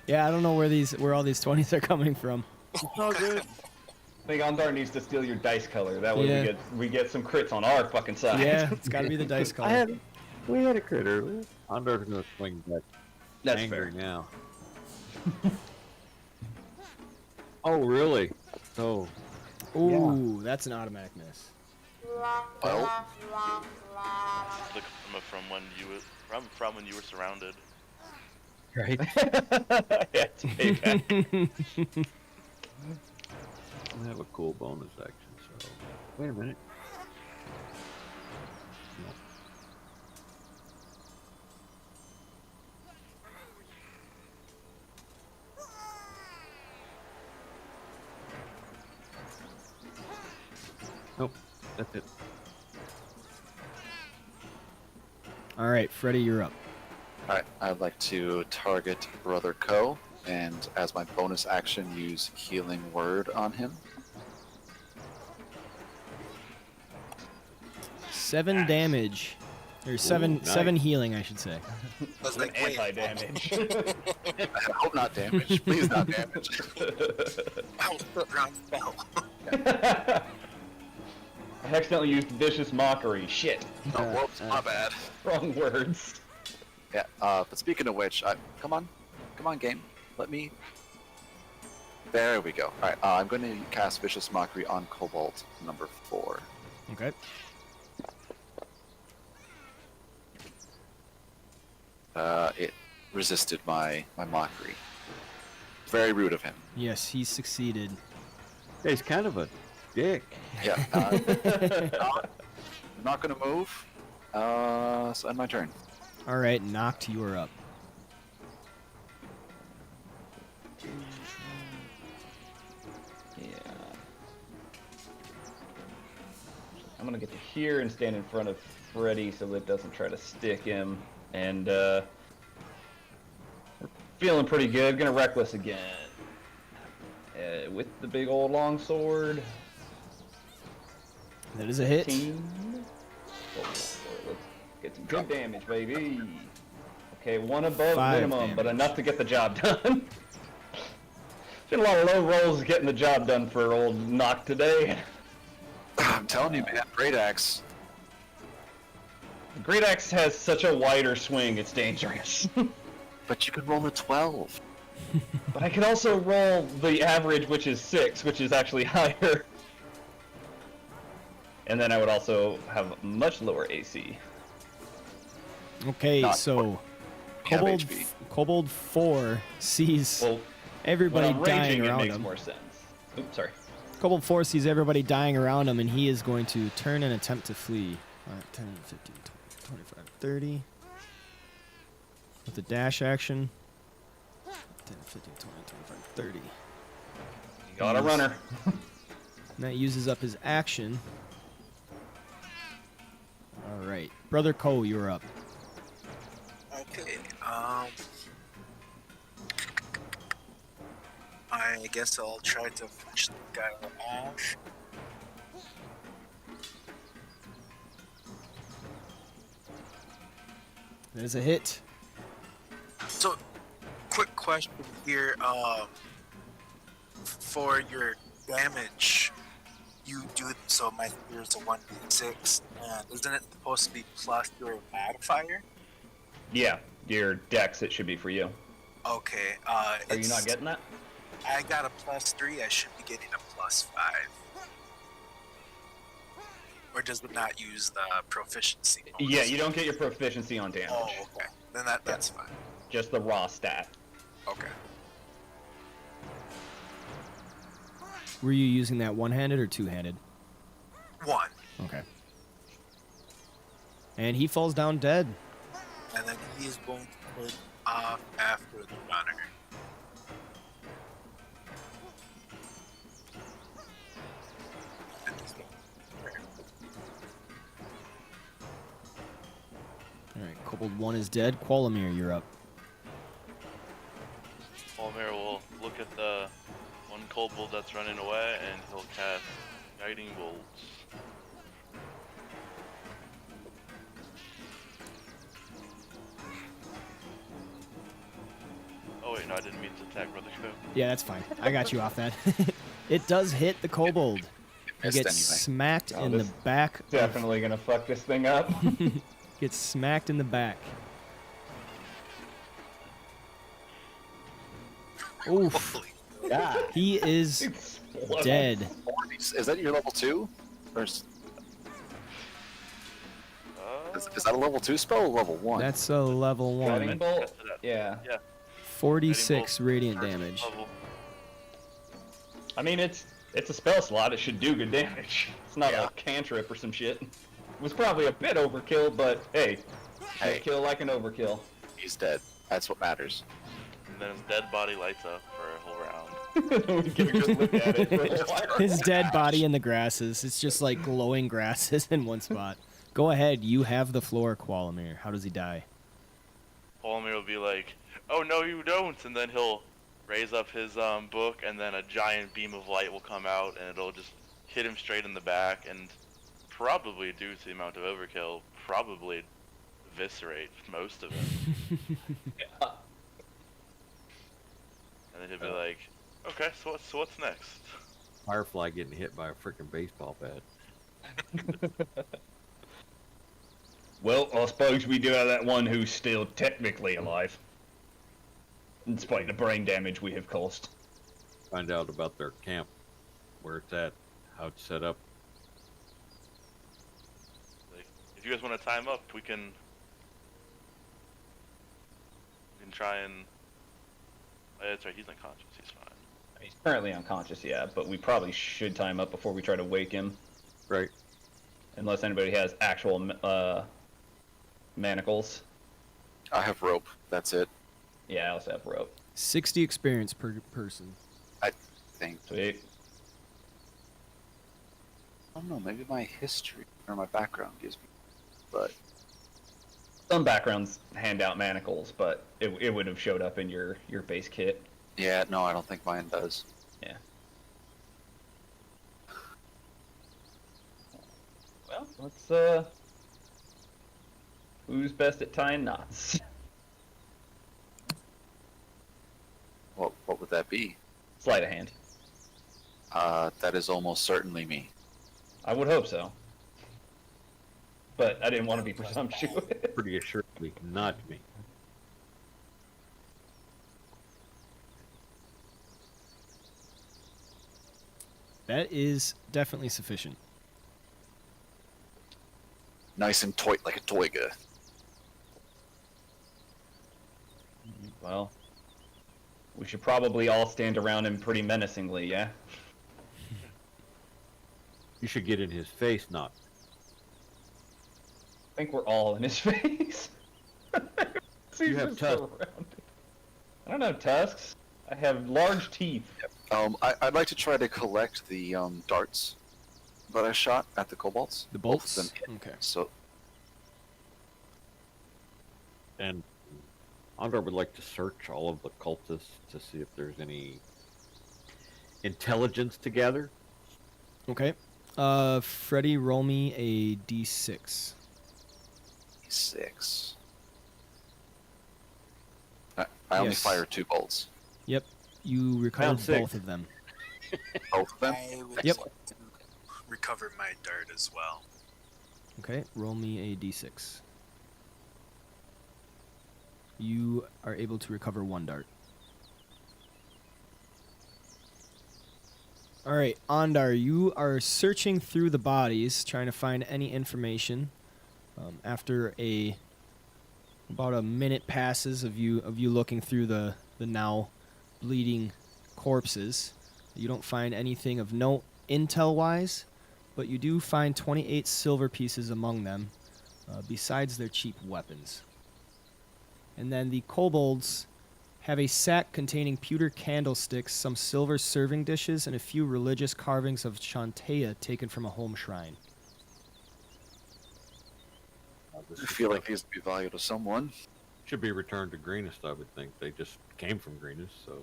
S2: Yeah, I don't know where all these 20s are coming from.
S3: It's all good.
S4: I think Ondar needs to steal your dice color. That way
S2: Yeah.
S4: we get some crits on our fucking side.
S2: Yeah, it's got to be the dice color.
S3: We had a crit earlier. Ondar's gonna swing back.
S4: That's
S3: angry
S4: fair.
S3: now. Oh, really? So,
S2: Ooh, that's an automatic miss.
S1: Well,
S7: The karma from when you were surrounded.
S3: Right.
S4: Yeah, it's payback.
S3: I have a cool bonus action, so wait a minute. No. Nope, that's it.
S2: All right, Freddy, you're up.
S1: alright, I'd like to target Brother Co, and as my bonus action, use Healing Word on him.
S2: 7 damage. Or 7
S3: nice.
S2: 7 healing, I should say.
S6: I was
S4: An
S6: like, wait,
S4: anti-damage.
S1: I hope not damage. Please not damage.
S6: I was put wrong spell.
S4: I accidentally used vicious mockery. Shit.
S1: Oh, whoops, my bad.
S4: Wrong words.
S1: Yeah, but speaking of which, come on, game, let me. There we go. Alright, I'm going to cast Vicious Mockery on Kobold number 4.
S2: Okay.
S1: It resisted my mockery. Very rude of him.
S2: Yes, he succeeded.
S3: Yeah, he's kind of a dick.
S1: Yeah, I'm not going to move. So end my turn.
S2: All right, Knokt, you are up.
S4: Yeah. I'm gonna get to here and stand in front of Freddy so it doesn't try to stick him. And feeling pretty good. Gonna reckless again. With the big old long sword.
S2: That is a hit.
S4: 15. Oh, let's get some good damage, baby. Okay, one above
S2: 5
S4: minimum, but
S2: damage.
S4: enough to get the job done. Did a lot of low rolls getting the job done for old Knokt today.
S1: I'm telling you, man, Great Axe.
S4: The Great Axe has such a wider swing, it's dangerous.
S1: But you can roll a 12.
S4: But I could also roll the average, which is 6, which is actually higher. And then I would also have much lower AC.
S2: Okay,
S1: Not
S2: so
S1: Have
S2: Kobold,
S1: HP.
S2: Kobold 4 sees
S4: Well, when
S2: everybody
S4: I'm
S2: dying
S4: raging, it
S2: around
S4: makes
S2: him.
S4: more sense. Oops, sorry.
S2: Kobold 4 sees everybody dying around him, and he is going to turn and attempt to flee. 10, 15, 20, 25, 30. With the dash action. 10, 15, 20, 25, 30.
S4: You got a runner.
S2: And that uses up his action. All right. Brother Ko, you're up.
S6: Okay, I guess I'll try to finish the guy off.
S2: That is a hit.
S6: So, quick question here, for your damage, you do, so my spear is a 1d6, and isn't it supposed to be plus your modifier?
S4: Yeah, your dex, it should be for you.
S6: Okay,
S4: Are you not getting that?
S6: I got a +3, I should be getting a +5. Or does it not use the proficiency bonus?
S4: Yeah, you don't get your proficiency on damage.
S6: Oh, okay. Then that's fine.
S4: Just the raw stat.
S6: Okay.
S2: Were you using that one-handed or two-handed?
S6: 1.
S2: Okay. And he falls down dead.
S6: And then he is going to put off after the runner.
S2: All right, Kobold 1 is dead. Quolamir, you're up.
S7: Quolamir will look at the one kobold that's running away, and he'll cast Guiding Bolts. Oh wait, no, I didn't mean to attack Brother Co.
S2: Yeah, that's fine. I got you off that. It does hit the Kobold. He
S1: Missed
S2: gets
S1: anyway.
S2: smacked
S4: Oh,
S2: in the
S4: this
S2: back.
S4: Definitely gonna fuck this thing up.
S2: Gets smacked in the back. Oof.
S6: Holy.
S4: Yeah.
S2: He is
S4: Explode.
S2: dead.
S1: Is that your level 2? Or Is that a level 2 spell or level 1?
S2: That's a level
S4: Guiding
S2: 1.
S4: bolt. Yeah.
S2: 46
S7: Guiding bolt,
S2: radiant
S7: first
S2: damage.
S7: level.
S4: I mean, it's a spell slot. It should do good damage. It's not a cantrip or some shit. It was probably a bit overkill, but hey,
S1: Hey.
S4: kill like an overkill.
S1: He's dead. That's what matters.
S7: And then his dead body lights up for a whole round.
S4: We get a good look at it for a while.
S2: His dead body in the grasses. It's just like glowing grasses in one spot. Go ahead. You have the floor, Quolamir. How does he die?
S7: Quolamir will be like, "Oh no, you don't!" And then he'll raise up his book, and then a giant beam of light will come out, and it'll just hit him straight in the back, and probably, due to the amount of overkill, probably eviscerate most of it. And then he'll be like, "Okay, so what's next?"
S3: Firefly getting hit by a freaking baseball bat.
S4: Well, I suppose we do have that one who's still technically alive. Despite the brain damage we have caused.
S3: Find out about their camp, where it's at, how it's set up.
S7: Like, if you guys want to time up, we can try and. Oh, yeah, that's right. He's unconscious. He's fine.
S4: He's currently unconscious, yeah, but we probably should time up before we try to wake him.
S3: Right.
S4: Unless anybody has actual manacles.
S1: I have rope. That's it.
S4: Yeah, I also have rope.
S2: 60 experience per person.
S1: I think.
S4: Sweet.
S1: I don't know. Maybe my history or my background gives me. But
S4: Some backgrounds hand out manacles, but it would have showed up in your base kit.
S1: yeah, no, I don't think mine does.
S4: Yeah. Well, let's who's best at tying knots?
S1: What would that be?
S4: Sleight of hand.
S1: That is almost certainly me.
S4: I would hope so. But I didn't want to be presumptuous.
S3: Pretty assuredly not me.
S2: That is definitely sufficient.
S1: Nice and toy like a toiga.
S4: Well, we should probably all stand around him pretty menacingly, yeah?
S3: You should get in his face, not.
S4: I think we're all in his face.
S3: You have tusks.
S4: I don't have tusks. I have large teeth.
S1: I'd like to try to collect the darts that I shot at the kobolds.
S2: The
S1: Both
S2: bolts?
S1: of them hit.
S2: Okay.
S1: So
S3: And Andor would like to search all of the cultists to see if there's any intelligence to gather.
S2: Okay. Freddy, roll me a d6.
S1: 6. I only
S2: Yes.
S1: fire 2 bolts.
S2: Yep. You recovered
S3: Round six.
S2: both of them.
S1: Both of them.
S6: I would
S2: Yep.
S6: like to recover my dart as well.
S2: Okay. Roll me a d6. You are able to recover 1 dart. Alright, Ondar, you are searching through the bodies, trying to find any information. After about a minute passes of you looking through the now bleeding corpses, you don't find anything of note intel-wise, but you do find 28 silver pieces among them, besides their cheap weapons. And then the kobolds have a sack containing pewter candlesticks, some silver serving dishes, and a few religious carvings of Chantea taken from a home shrine.
S1: I feel like these would be valuable to someone.
S3: Should be returned to Greenest, I would think. They just came from Greenest, so.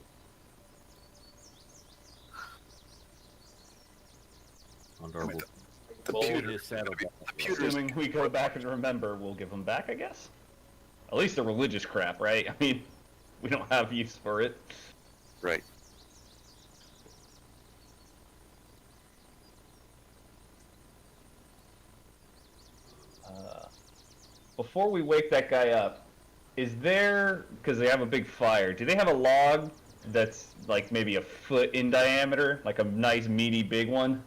S3: Andor will
S1: The
S3: fold
S1: pewter.
S3: his saddle back.
S1: pewter-
S4: Assuming we go back and remember, we'll give them back, I guess? At least the religious crap, right? I mean, we don't have use for it.
S1: Right.
S4: Before we wake that guy up, is there, because they have a big fire, do they have a log that's like maybe a foot in diameter? Like a nice meaty big one?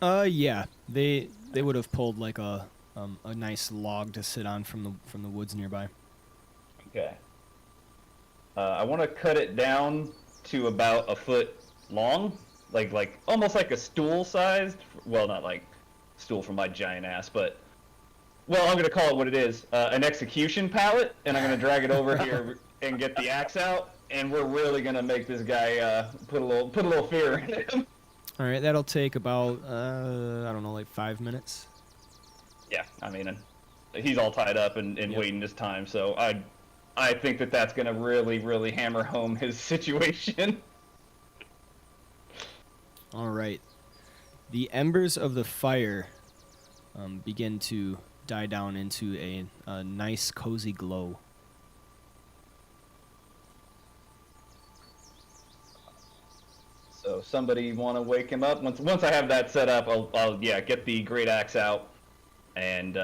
S2: Yeah. They would have pulled like a a nice log to sit on from the woods nearby.
S4: Okay. I want to cut it down to about a foot long, like almost like a stool sized. Well, not like stool for my giant ass, but well, I'm gonna call it what it is, an execution pallet, and I'm gonna drag it over here and get the axe out, and we're really gonna make this guy put a little fear in him.
S2: All right, that'll take about I don't know, like 5 minutes.
S4: Yeah, I mean, he's all tied up and
S2: Yep.
S4: waiting his time, so I think that's gonna really hammer home his situation.
S2: All right. The embers of the fire begin to die down into a nice, cozy glow.
S4: So somebody want to wake him up? Once I have that set up, I'll get the great axe out and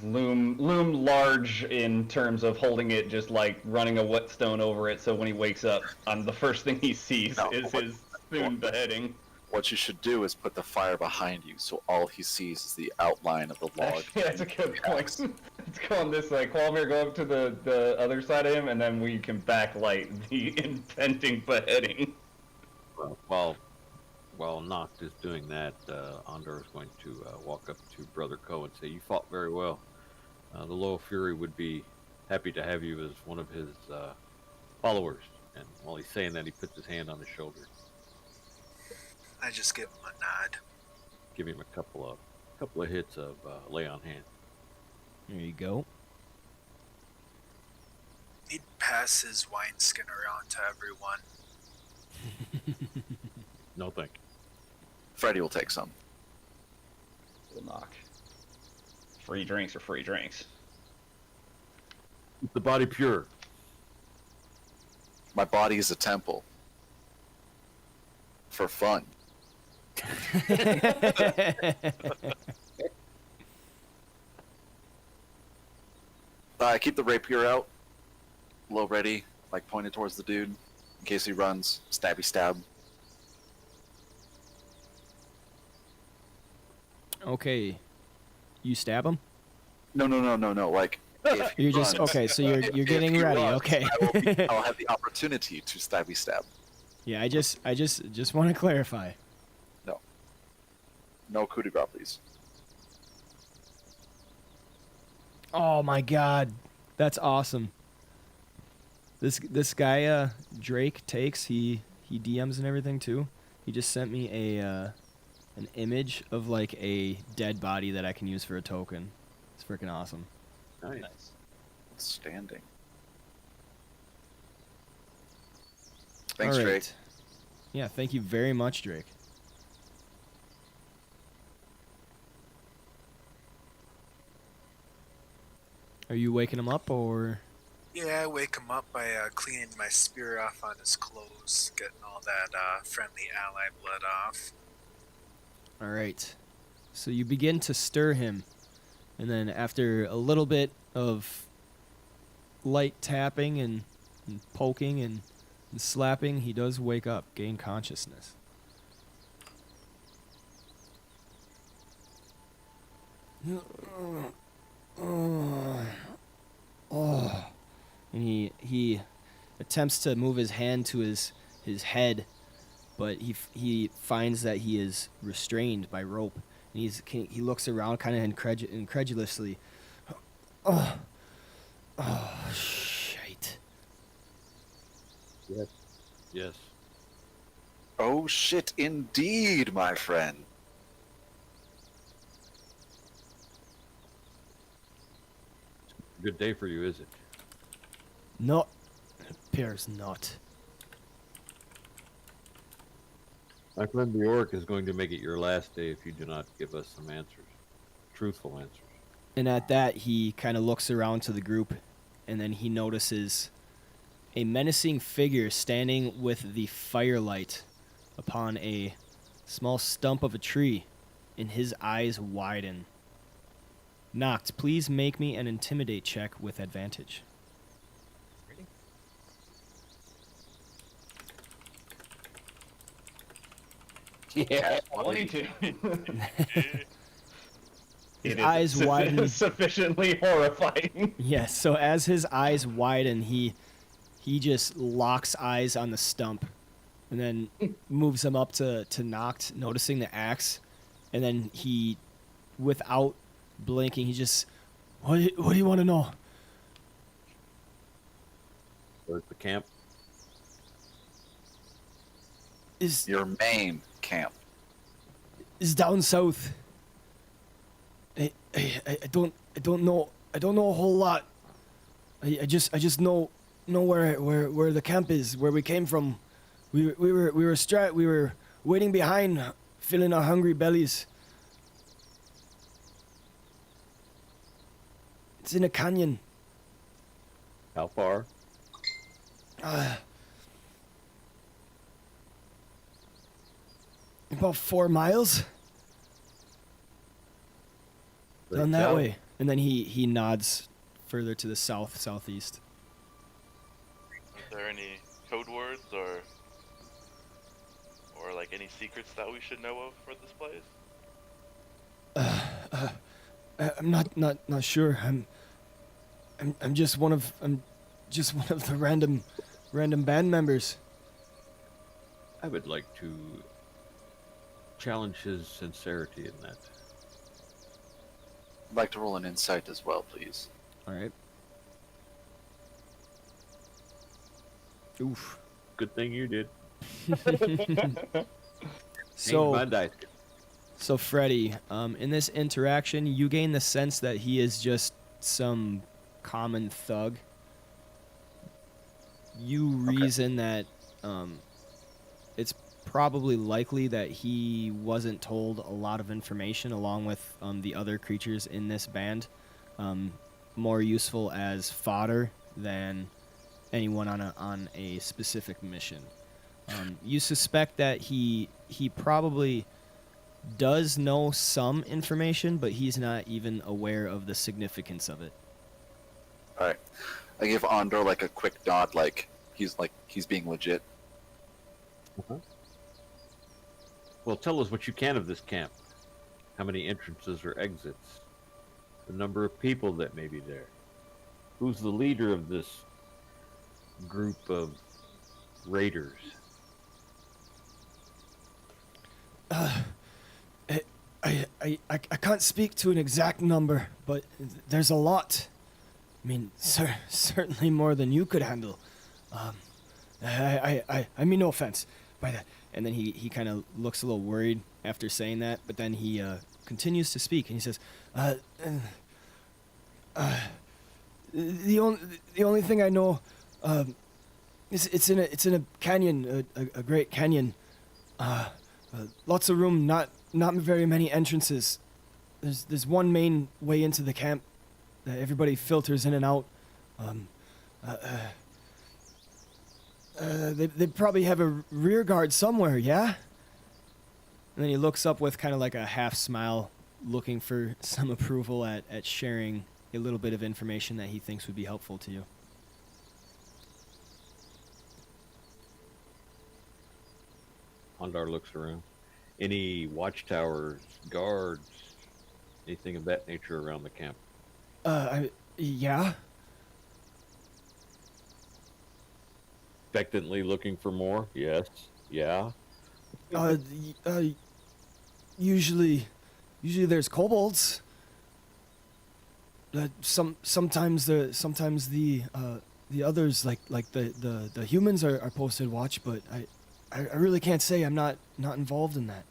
S4: loom large in terms of holding it, just like running a whetstone over it. So when he wakes up, the first thing he sees is his spoon beheading.
S1: What you should do is put the fire behind you, so all he sees is the outline of the log.
S4: Yeah, that's a good point. Let's go on this way. Quolamir, go up to the other side of him, and then we can backlight the impending beheading.
S3: While Knokt is doing that, Ondor is going to walk up to Brother Ko and say, "You fought very well. The Loyal Fury would be happy to have you as one of his followers." And while he's saying that, he puts his hand on his shoulder.
S6: I just give him a nod.
S3: Give him a couple of hits of lay on hand.
S2: There you go.
S6: He'd pass his wineskin around to everyone.
S3: No thank you.
S1: Freddy will take some.
S4: We'll knock. Free drinks are free drinks.
S3: Keep the body pure.
S1: My body is a temple. For fun. Keep the rapier out. Low ready, like pointed towards the dude. In case he runs, stabby stab.
S2: Okay. You stab him?
S1: No. Like, if he
S2: You're just
S1: runs-
S2: okay. So you're
S1: if
S2: getting
S1: he
S2: ready.
S1: runs,
S2: Okay.
S1: I'll have the opportunity to stabby stab.
S2: Yeah, I just want to clarify.
S1: No coup de grace, please.
S2: Oh my God, that's awesome. This guy Drake takes he DMs and everything too. He just sent me an image of like a dead body that I can use for a token. It's freaking awesome.
S3: Nice.
S1: Outstanding. Thanks,
S2: All right.
S1: Drake.
S2: Yeah, thank you very much, Drake. Are you waking him up or?
S6: Yeah, I wake him up by cleaning my spear off on his clothes, getting all that friendly ally blood off.
S2: All right. So you begin to stir him, and then after a little bit of light tapping and poking and slapping, he does wake up, gain consciousness. And he attempts to move his hand to his head, but he finds that he is restrained by rope. And he looks around kind of incredulously. Oh, shite.
S3: Yes.
S1: Oh shit, indeed, my friend.
S3: Good day for you, is it?
S2: No, it appears not.
S3: My friend the Orc is going to make it your last day if you do not give us some answers. Truthful answers.
S2: And at that, he kind of looks around to the group, and then he notices a menacing figure standing with the firelight upon a small stump of a tree, and his eyes widen. Knokt, please make me an intimidate check with advantage.
S3: Yeah.
S4: 22.
S2: His
S4: It is
S2: eyes widen.
S4: sufficiently horrifying.
S2: Yes. So as his eyes widen, he just locks eyes on the stump, and then moves him up to Knokt, noticing the axe, and then he, without blinking, he just, what do you want to know?
S3: Where's the camp?
S2: Is
S1: Your main camp.
S2: down south. I don't know a whole lot. I just know where the camp is, where we came from. We were waiting behind, filling our hungry bellies. It's in a canyon.
S3: How far?
S2: About 4 miles down that
S3: South?
S2: way. And then he nods further to the southeast.
S7: Are there any code words or like any secrets that we should know of for this place?
S2: I'm not sure. I'm just one of the random band members.
S3: I would like to challenge his sincerity in that.
S1: I'd like to roll an insight as well, please.
S2: All right. Oof.
S3: Good thing you did.
S2: So
S3: My dice.
S2: So Freddy, in this interaction, you gain the sense that he is just some common thug. You reason that it's probably likely that he wasn't told a lot of information along with the other creatures in this band, more useful as fodder than anyone on a specific mission. You suspect that he probably does know some information, but he's not even aware of the significance of it.
S1: All right. I give Andor like a quick nod, like he's being legit.
S3: Well, tell us what you can of this camp. How many entrances or exits? The number of people that may be there. Who's the leader of this group of raiders?
S2: I can't speak to an exact number, but there's a lot. I mean, certainly more than you could handle. I mean no offense by that. And then he kind of looks a little worried after saying that, but then he continues to speak and he says, the only thing I know, it's in a canyon, a great canyon. Lots of room, not very many entrances. There's one main way into the camp that everybody filters in and out. They probably have a rear guard somewhere, yeah? And then he looks up with kind of like a half smile, looking for some approval at sharing a little bit of information that he thinks would be helpful to you.
S3: Ondar looks around. Any watchtowers, guards, anything of that nature around the camp?
S2: Yeah?
S3: Expectantly looking for more? Yes. Yeah.
S2: Usually there's kobolds. Sometimes the others like the humans are posted watch, but I really can't say. I'm not involved in that.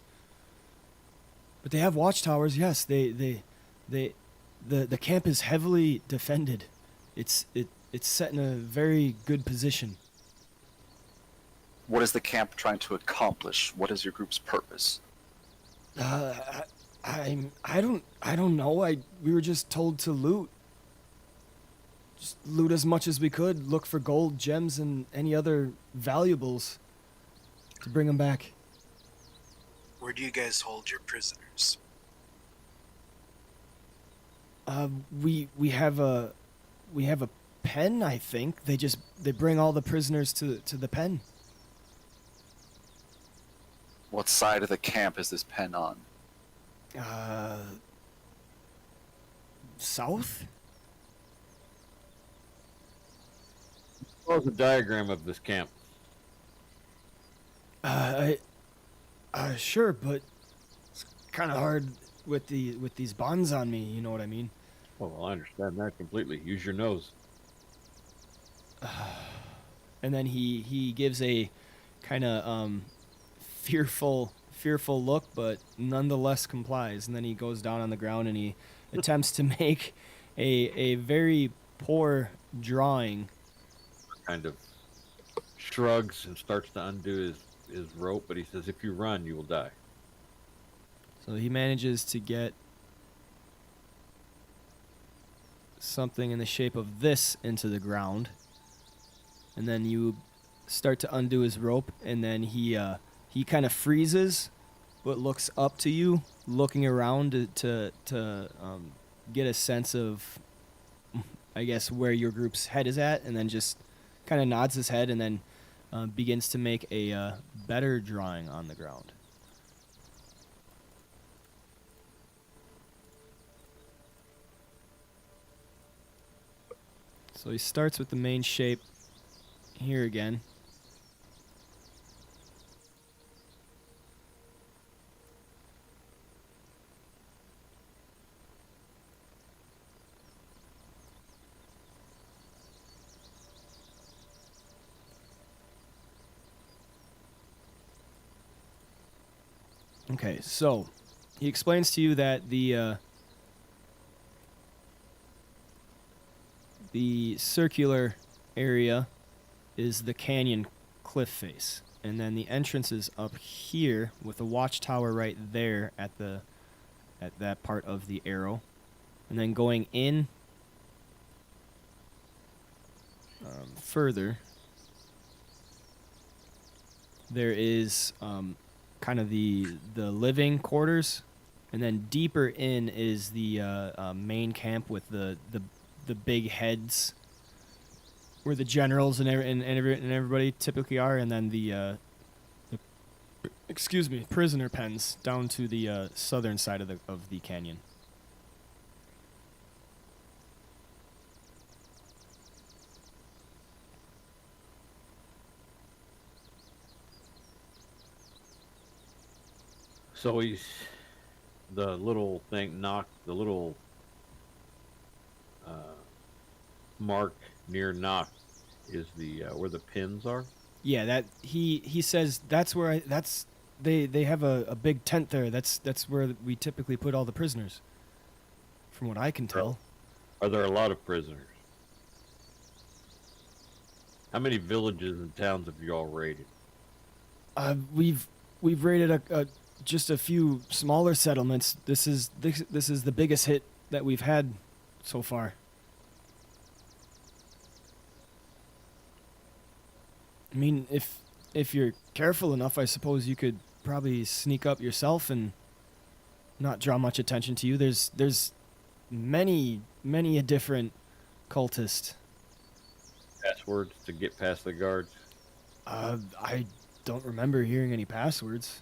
S2: But they have watchtowers. Yes, the camp is heavily defended. It's set in a very good position.
S1: What is the camp trying to accomplish? What is your group's purpose?
S2: I don't know. We were just told to loot. Just loot as much as we could. Look for gold, gems, and any other valuables to bring them back.
S6: Where do you guys hold your prisoners?
S2: We have a pen. I think they bring all the prisoners to the pen.
S1: What side of the camp is this pen on?
S2: south?
S3: What's a diagram of this camp?
S2: Sure, but it's kind of hard with these bonds on me. You know what I mean?
S3: Oh, well, I understand that completely. Use your nose.
S2: And then he gives a kind of fearful look, but nonetheless complies. And then he goes down on the ground and he attempts to make a very poor drawing.
S3: Kind of shrugs and starts to undo his rope, but he says, if you run, you will die.
S2: So he manages to get something in the shape of this into the ground. And then you start to undo his rope, and then he kind of freezes, but looks up to you, looking around to get a sense of, I guess, where your group's head is at, and then just kind of nods his head, and then begins to make a better drawing on the ground. So he starts with the main shape here again. Okay, so he explains to you that the circular area is the canyon cliff face, and then the entrance is up here with the watchtower right there at that part of the arrow, and then going in further, there is kind of the living quarters, and then deeper in is the main camp with the big heads where the generals and everybody typically are, and then the prisoner pens down to the southern side of the canyon.
S3: So he's the little thing, Knokt, the little mark near Knokt is the where the pins are.
S2: Yeah, that he says that's where they have a big tent there. That's where we typically put all the prisoners, from what I can tell.
S3: Are there a lot of prisoners? How many villages and towns have you all raided?
S2: We've raided just a few smaller settlements. This is the biggest hit that we've had so far. I mean, if you're careful enough, I suppose you could probably sneak up yourself and not draw much attention to you. There's many a different cultist.
S3: Passwords to get past the guards?
S2: I don't remember hearing any passwords.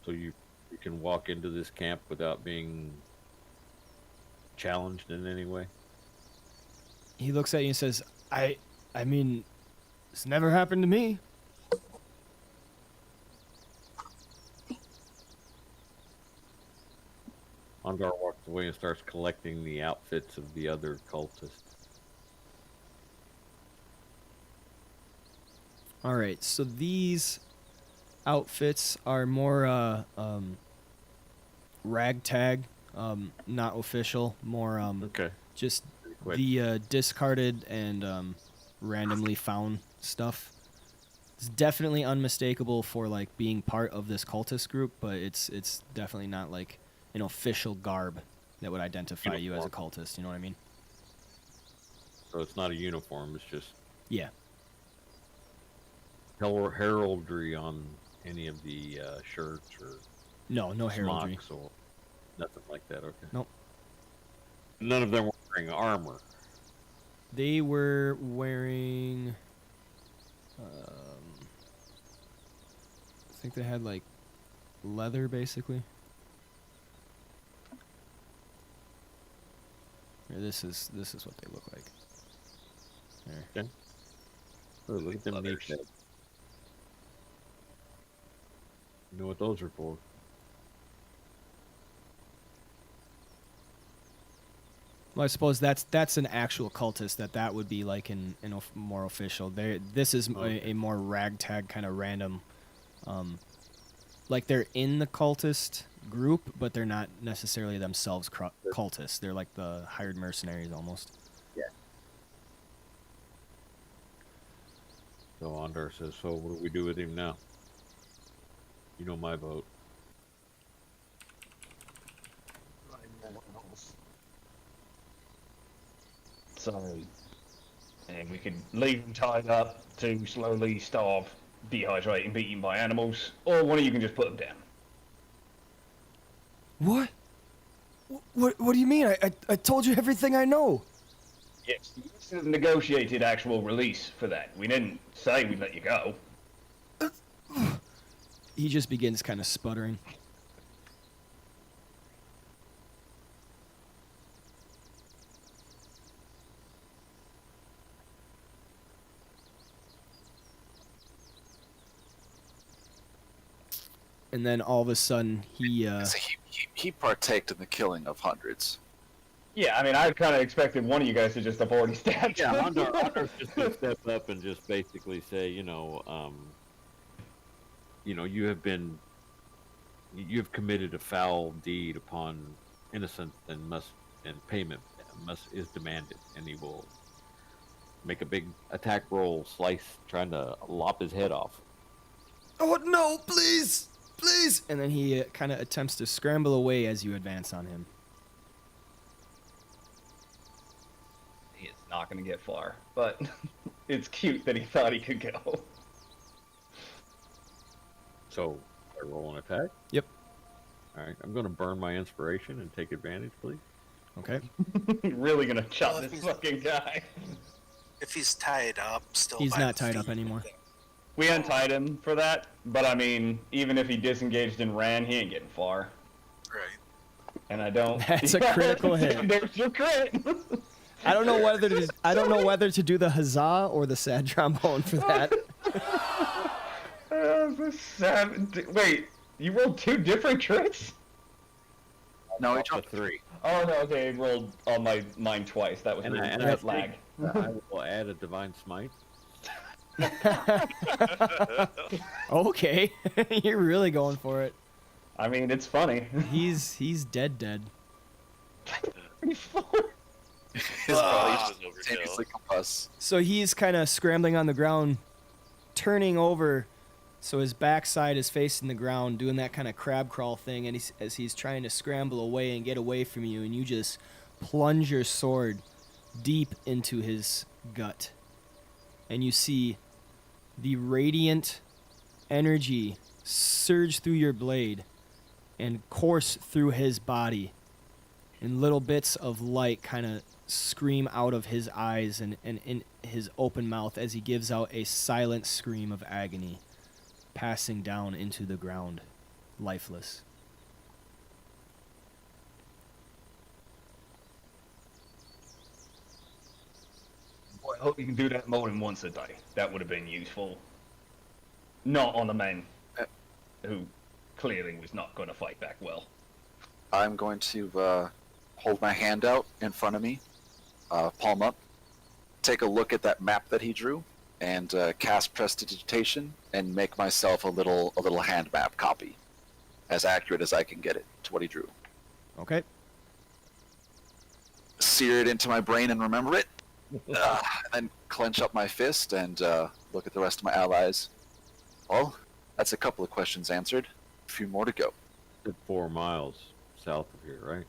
S3: So you can walk into this camp without being challenged in any way?
S2: He looks at you and says, I mean, it's never happened to me.
S3: Ondar walks away and starts collecting the outfits of the other cultists.
S2: All right, so these outfits are more ragtag, not official, more
S3: Okay.
S2: just
S3: Quick.
S2: the discarded and randomly found stuff. It's definitely unmistakable for like being part of this cultist group, but it's definitely not like an official garb that would identify you as a cultist. You know what I mean?
S3: So it's not a uniform, it's just
S2: Yeah.
S3: heraldry on any of the shirts or
S2: No heraldry.
S3: smocks or nothing like that. Okay.
S2: Nope.
S3: None of them were wearing armor.
S2: They were wearing. I think they had like leather, basically. Here, this is what they look like. There.
S3: Oh, look at them knee pads. You know what those are for?
S2: Well, I suppose that's an actual cultist. That would be like more official. This is a more ragtag kind of random. Like they're in the cultist group, but they're not necessarily themselves cultists. They're like the hired mercenaries almost.
S1: Yeah.
S3: So Ondar says, so what do we do with him now? You know my vote.
S4: So, and we could leave him tied up to slowly starve, dehydrate, and be eaten by animals, or one of you can just put him down.
S2: What? What do you mean? I told you everything I know.
S4: Yes, this is a negotiated actual release for that. We didn't say we'd let you go.
S2: He just begins kind of sputtering. And then all of a sudden,
S1: So he partaked in the killing of hundreds.
S4: Yeah, I mean, I kind of expected one of you guys to just have already stabbed
S3: Yeah,
S4: him.
S3: Ondar's just gonna step up and just basically say, you have committed a foul deed upon innocent and payment is demanded, and he will make a big attack roll, trying to lop his head off.
S2: Oh no, please! Please! And then he kind of attempts to scramble away as you advance on him.
S4: He's not going to get far, but it's cute that he thought he could go.
S3: So, I roll an attack?
S2: Yep.
S3: Alright, I'm going to burn my inspiration and take advantage, please.
S2: Okay.
S4: Really going to chop
S6: Well, if
S4: this
S6: he's-
S4: fucking guy.
S6: If he's tied up, still
S2: He's
S6: by
S2: not
S6: the
S2: tied up
S6: feet,
S2: anymore.
S4: We untied him for that, but I mean, even if he disengaged and ran, he ain't getting far.
S6: Right.
S4: And I don't.
S2: That's a critical hit.
S4: There's your crit.
S2: I don't know whether to do the huzzah or the sad trombone for that.
S4: Wait, you rolled two different crits?
S1: No, he
S3: Up to
S1: dropped
S3: 3.
S4: Oh no, okay, I rolled on mine twice. That was
S3: And
S4: the
S3: I
S4: that
S3: think,
S4: lag.
S3: I will add a divine smite.
S2: Okay. You're really going for it.
S4: I mean, it's funny.
S2: He's dead.
S1: his body
S7: was overkill.
S1: simultaneously combusts.
S2: So he's kind of scrambling on the ground, turning over, so his backside is facing the ground, doing that kind of crab crawl thing, and as he's trying to scramble away and get away from you, and you just plunge your sword deep into his gut. And you see the radiant energy surge through your blade and course through his body. And little bits of light kind of scream out of his eyes and in his open mouth as he gives out a silent scream of agony, passing down into the ground, lifeless.
S4: Boy, I hope you can do that more than once a day. That would have been useful. Not on a man who clearly was not going to fight back well.
S1: I'm going to hold my hand out in front of me, palm up, take a look at that map that he drew, and cast prestidigitation and make myself a little hand map copy, as accurate as I can get it to what he drew.
S2: Okay.
S1: Sear it into my brain and remember it, and then clench up my fist and look at the rest of my allies. Well, that's a couple of questions answered. A few more to go.
S3: 4 miles south of here, right?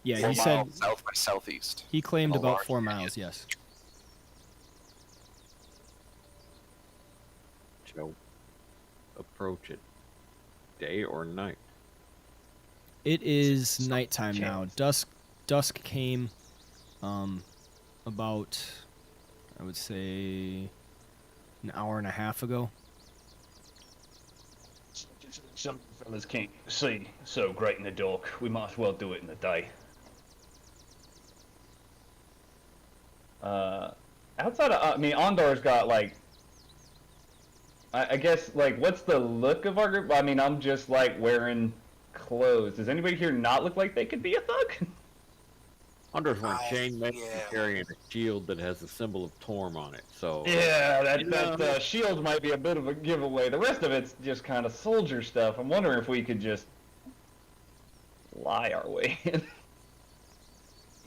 S2: Yeah,
S1: 4
S2: he said
S1: miles south by southeast.
S2: he claimed
S1: A
S2: about
S1: large
S2: 4
S1: area.
S2: miles, yes.
S3: Shall approach it day or night?
S2: It is nighttime now. Dusk came about, I would say, an hour and a half ago.
S4: Some fellas can't see so great in the dark. We might as well do it in the day. Outside of, I mean, Ondar's got like, I guess like, what's the look of our group? I mean, I'm just like wearing clothes. Does anybody here not look like they could be a thug?
S3: Ondar's wearing chainmail
S6: yeah.
S3: and carrying a shield that has the symbol of Torm on it. So
S4: Yeah, that
S3: Yeah.
S4: shield might be a bit of a giveaway. The rest of it's just kind of soldier stuff. I'm wondering if we could just lie our way in.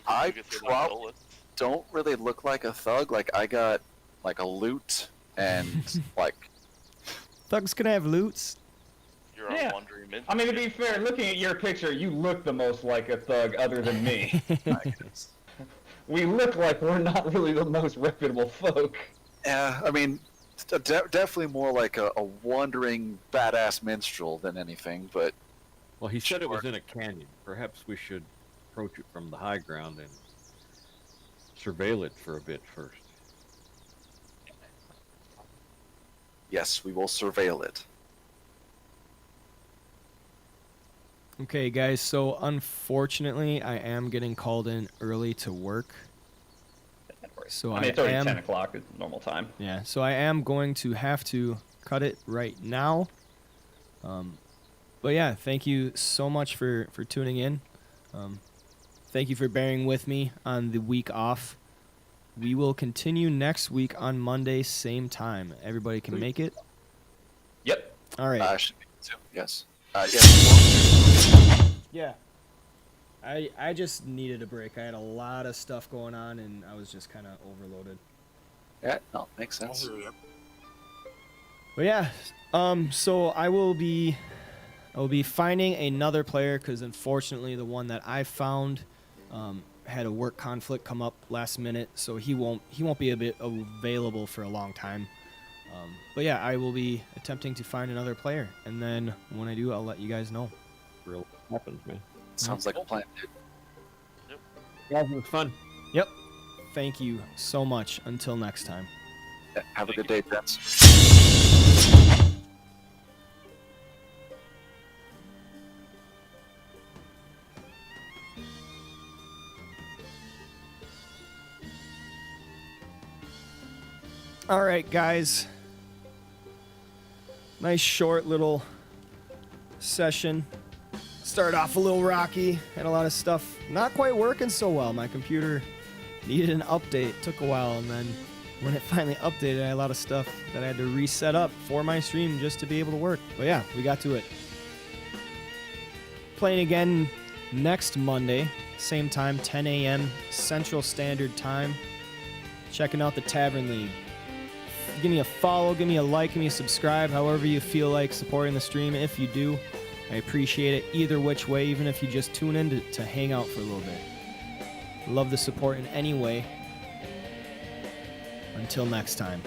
S1: I
S7: You could say, like,
S1: prob-
S7: Dulles.
S1: Don't really look like a thug. Like I got like a loot and like
S2: Thugs can have loots.
S7: You're
S4: Yeah.
S7: a wandering mint.
S4: I mean, to be fair, looking at your picture, you look the most like a thug other than me. We look like we're not really the most reputable folk.
S1: yeah. I mean, definitely more like a wandering badass minstrel than anything. But
S3: well, he said it was
S1: Sure.
S3: in a canyon. Perhaps we should approach it from the high ground and surveil it for a bit first.
S1: yes, we will surveil it.
S2: Okay, guys, so unfortunately, I am getting called in early to work. So
S4: I mean, it's already
S2: am,
S4: 10 o'clock. It's normal time.
S2: Yeah, so I am going to have to cut it right now. But yeah, thank you so much for tuning in. Thank you for bearing with me on the week off. We will continue next week on Monday, same time. Everybody can make it?
S4: Yep.
S2: All right.
S1: Should be too. Yes. Yes.
S2: Yeah. I just needed a break. I had a lot of stuff going on, and I was just kind of overloaded.
S1: Yeah. No, makes sense.
S2: But yeah, so I will be finding another player because unfortunately the one that I found had a work conflict come up last minute, so he won't be available for a long time. But yeah, I will be attempting to find another player, and then when I do, I'll let you guys know.
S3: Real happens, man.
S1: Sounds like a plan, dude.
S3: Yeah, it was fun.
S2: Yep. Thank you so much. Until next time.
S1: Yeah, have a good day, gents.
S2: All right, guys. Nice short little session. Started off a little rocky. Had a lot of stuff not quite working so well. My computer needed an update. Took a while, and then when it finally updated, I had a lot of stuff that I had to reset up for my stream just to be able to work. But yeah, we got to it. Playing again next Monday, same time, 10 a.m. Central Standard Time. Checking out the Tavern League. Give me a follow, give me a like, give me a subscribe, however you feel like supporting the stream. If you do, I appreciate it either which way, even if you just tune in to hang out for a little bit. Love the support in any way. Until next time.